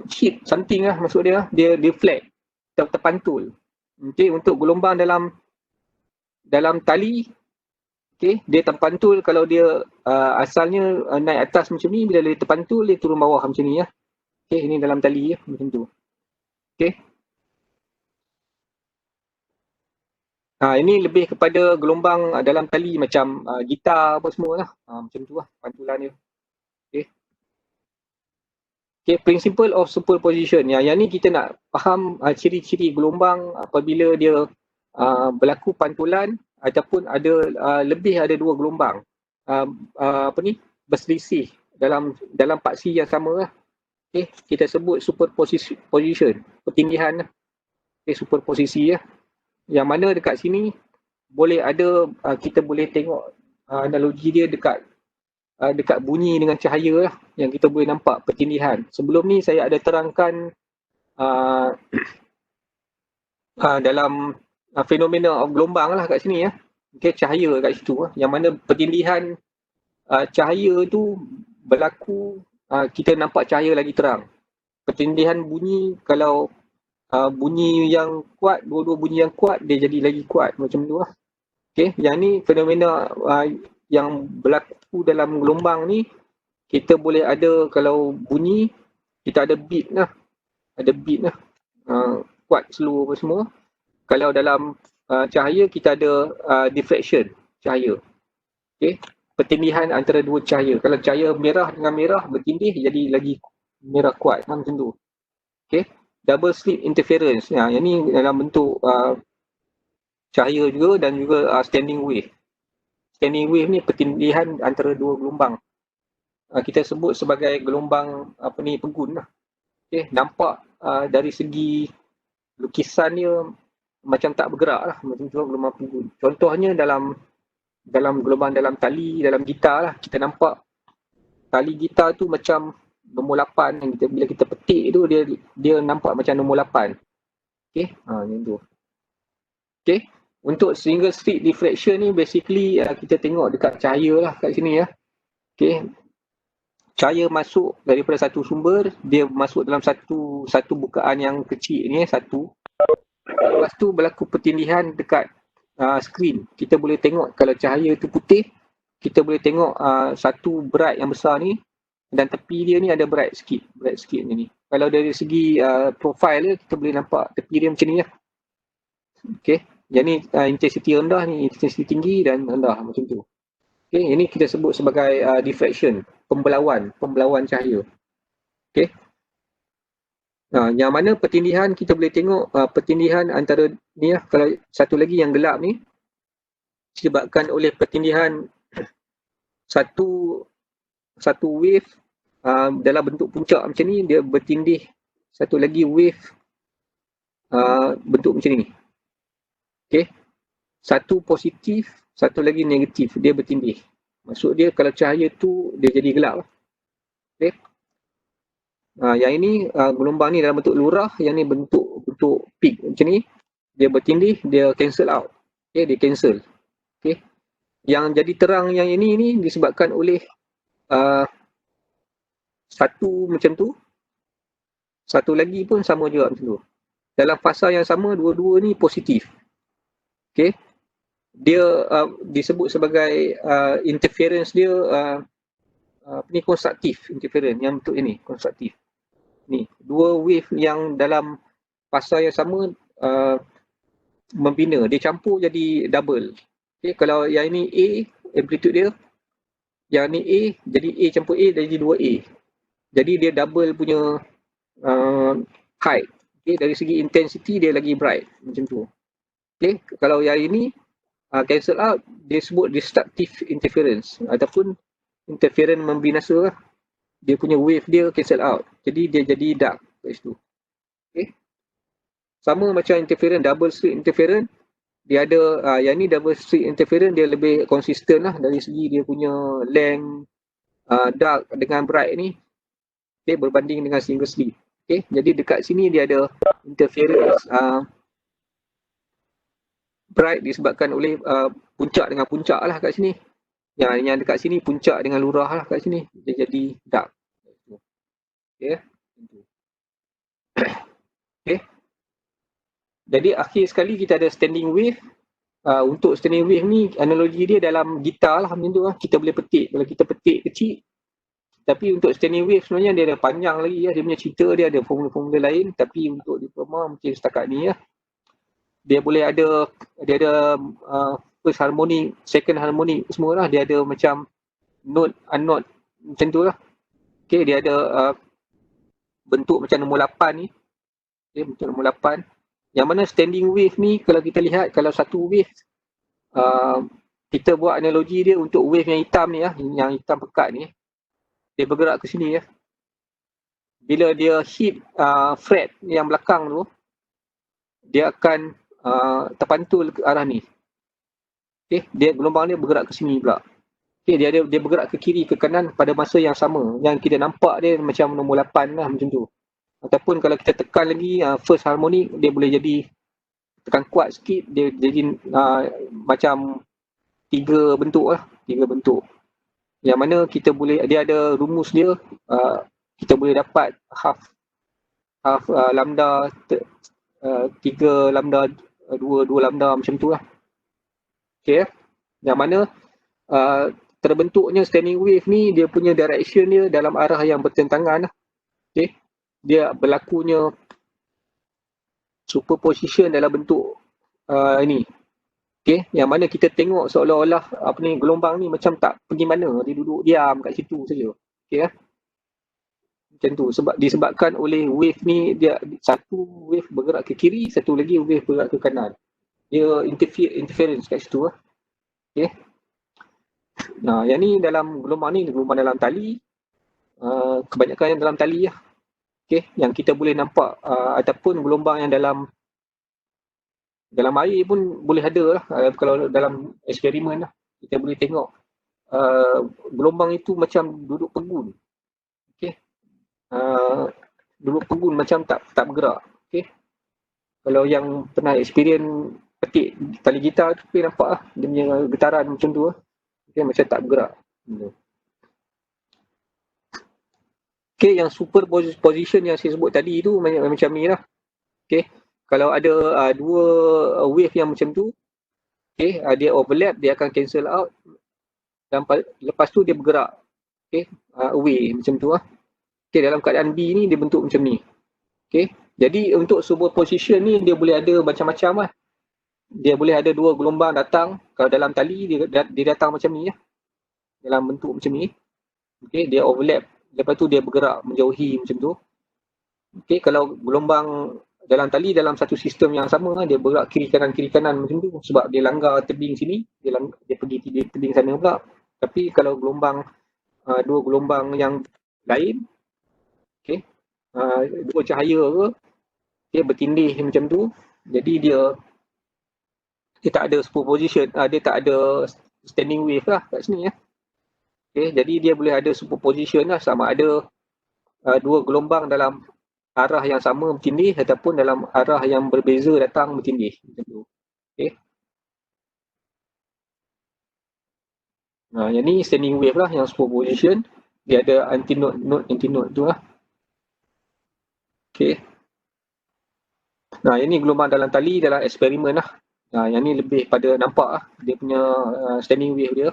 hit something lah, maksud dia deflect, terpantul. Okay, untuk gelombang dalam tali, okay, dia terpantul kalau dia asalnya naik atas macam ni, bila dia terpantul dia turun bawah macam ni ya. Okay, ini dalam tali ya, macam tu. Okay. Ini lebih kepada gelombang dalam tali macam gitar apa semua lah. Macam tu lah pantulan dia. Okay. Okay, principle of superposition. Yang ni kita nak faham ciri-ciri gelombang apabila dia berlaku pantulan ataupun ada dua gelombang berselisih dalam paksi yang sama lah. Okay, kita sebut superposition, pertindihan lah. Okay, superposisi ya. Yang mana dekat sini boleh ada, kita boleh tengok analogi dia dekat bunyi dengan cahaya lah, yang kita boleh nampak pertindihan. Sebelum ni saya ada terangkan dalam fenomena of gelombang lah kat sini ya. Okay, cahaya kat situ, yang mana pertindihan cahaya tu berlaku, kita nampak cahaya lagi terang. Pertindihan bunyi, kalau bunyi yang kuat, dua-dua bunyi yang kuat, dia jadi lagi kuat macam tu lah. Okay, yang ni fenomena yang berlaku dalam gelombang ni, kita boleh ada, kalau bunyi, kita ada beat lah. Ada beat lah. Kuat, slow apa semua. Kalau dalam cahaya, kita ada diffraction cahaya. Okay, pertindihan antara dua cahaya. Kalau cahaya merah dengan merah bertindih, jadi lagi merah kuat macam tu. Okay, double slit interference. Yang ni dalam bentuk cahaya juga dan juga standing wave. Standing wave ni pertindihan antara dua gelombang. Kita sebut sebagai gelombang pegun lah. Okay, nampak dari segi lukisan dia macam tak bergerak lah, macam tu gelombang pegun. Contohnya dalam gelombang dalam tali, dalam gitar lah, kita nampak tali gitar tu macam nombor 8 yang bila kita petik tu, dia nampak macam nombor 8. Okay, macam tu. Okay, untuk single slit diffraction ni basically kita tengok dekat cahaya lah kat sini ya. Okay, cahaya masuk daripada satu sumber, dia masuk dalam satu bukaan yang kecil ni, satu. Lepas tu berlaku pertindihan dekat skrin. Kita boleh tengok kalau cahaya tu putih, kita boleh tengok satu bright yang besar ni, dan tepi dia ni ada bright sikit ni. Kalau dari segi profile dia, kita boleh nampak tepi dia macam ni lah. Okay, yang ni intensity rendah, ni intensity tinggi dan rendah macam tu. Okay, ini kita sebut sebagai diffraction, pembelauan cahaya. Okay. Yang mana pertindihan, kita boleh tengok pertindihan antara ni lah. Kalau satu lagi yang gelap ni, disebabkan oleh pertindihan satu wave dalam bentuk puncak macam ni, dia bertindih satu lagi wave bentuk macam ni. Okay, satu positif, satu lagi negatif, dia bertindih. Maksud dia kalau cahaya tu dia jadi gelap. Okay. Yang ini gelombang ni dalam bentuk lurah, yang ni bentuk peak macam ni, dia bertindih, dia cancel out. Okay, dia cancel. Okay. Yang jadi terang yang ini disebabkan oleh satu macam tu, satu lagi pun sama juga macam tu. dalam fasa yang sama dua-dua ni positif. Okay. Dia disebut sebagai interference dia ni konstruktif, interference yang bentuk ini konstruktif. Ni dua wave yang dalam fasa yang sama membina, dia campur jadi double. Okay, kalau yang ini A, amplitude dia, yang ni A, jadi A campur A jadi 2A. Jadi dia double punya height. Okay, dari segi intensity dia lagi bright macam tu. Okay, kalau yang ini cancel out, dia sebut destructive interference ataupun interference membinasa lah. Dia punya wave dia cancel out. Jadi dia jadi dark kat situ. Okay. Sama macam interference, double slit interference, dia ada yang ni double slit interference dia lebih konsisten lah dari segi dia punya length dark dengan bright ni, okay, berbanding dengan single slit. Okay. Jadi dekat sini dia ada interference bright disebabkan oleh puncak dengan puncak lah kat sini. Yang dekat sini puncak dengan lurah lah kat sini. Dia jadi dark. Okay. Okay. Jadi akhir sekali kita ada standing wave. Untuk standing wave ni analogi dia dalam gitar lah macam tu lah. Kita boleh petik. Kalau kita petik kecil. Tapi untuk standing wave sebenarnya dia ada panjang lagi lah. Dia punya cerita dia ada formula-formula lain. Tapi untuk diploma mungkin setakat ni lah. Dia boleh ada first harmonic, second harmonic semua lah. Dia ada macam note, unknown macam tu lah. Okay, dia ada bentuk macam nombor 8 ni. Okay, bentuk nombor 8. Yang mana standing wave ni kalau kita lihat, kalau satu wave kita buat analogi dia untuk wave yang hitam ni lah, yang hitam pekat ni, dia bergerak ke sini ya. Bila dia hit fret yang belakang tu, dia akan terpantul ke arah ni. Okay, dia gelombang dia bergerak ke sini pula. Okay, dia bergerak ke kiri ke kanan pada masa yang sama. Yang kita nampak dia macam nombor 8 lah macam tu. Ataupun kalau kita tekan lagi first harmonic, dia boleh jadi tekan kuat sikit, dia jadi macam 3 bentuk lah, 3 bentuk. Yang mana kita boleh, dia ada rumus dia, kita boleh dapat half lambda, 3 lambda, 2 lambda macam tu lah. Okay. Yang mana terbentuknya standing wave ni, dia punya direction dia dalam arah yang bertentangan lah. Okay. Dia berlakunya superposition dalam bentuk ini. Okay. Yang mana kita tengok seolah-olah gelombang ni macam tak pergi mana, dia duduk diam kat situ saja. Okay. Macam tu, disebabkan oleh wave ni, dia satu wave bergerak ke kiri, satu lagi wave bergerak ke kanan. Dia interference kat situ lah. Okay. Nah, yang ni dalam gelombang ni, gelombang dalam tali, kebanyakan yang dalam tali lah. Okay. Yang kita boleh nampak ataupun gelombang yang dalam air pun boleh ada lah. Kalau dalam eksperimen lah, kita boleh tengok gelombang itu macam duduk pegun. Okay. Duduk pegun macam tak bergerak. Okay. Kalau yang pernah experience petik tali gitar tu, boleh nampak lah dia punya getaran macam tu lah. Okay, macam tak bergerak. Okay, yang superposition yang saya sebut tadi tu macam ni lah. Okay, kalau ada dua wave yang macam tu, okay, dia overlap, dia akan cancel out, dan lepas tu dia bergerak, okay, away macam tu lah. Okay, dalam keadaan B ni dia bentuk macam ni. Okay, jadi untuk superposition ni dia boleh ada macam-macam lah. Dia boleh ada dua gelombang datang. Kalau dalam tali dia datang macam ni lah, dalam bentuk macam ni. Okay, dia overlap, lepas tu dia bergerak menjauhi macam tu. Okay, kalau gelombang dalam tali dalam satu sistem yang sama, dia bergerak kiri kanan macam tu, sebab dia langgar tebing sini, dia pergi tebing sana pula. Tapi kalau gelombang dua gelombang yang lain, okay, dua cahaya ke, dia bertindih macam tu, jadi dia tak ada superposition, dia tak ada standing wave lah kat sini ya. Okay, jadi dia boleh ada superposition lah, sama ada dua gelombang dalam arah yang sama bertindih ataupun dalam arah yang berbeza datang bertindih macam tu. Okay. Yang ni standing wave lah, yang superposition. Dia ada antinode tu lah. Okay. Nah, yang ni gelombang dalam tali dalam eksperimen lah. Yang ni lebih pada nampak lah dia punya standing wave dia.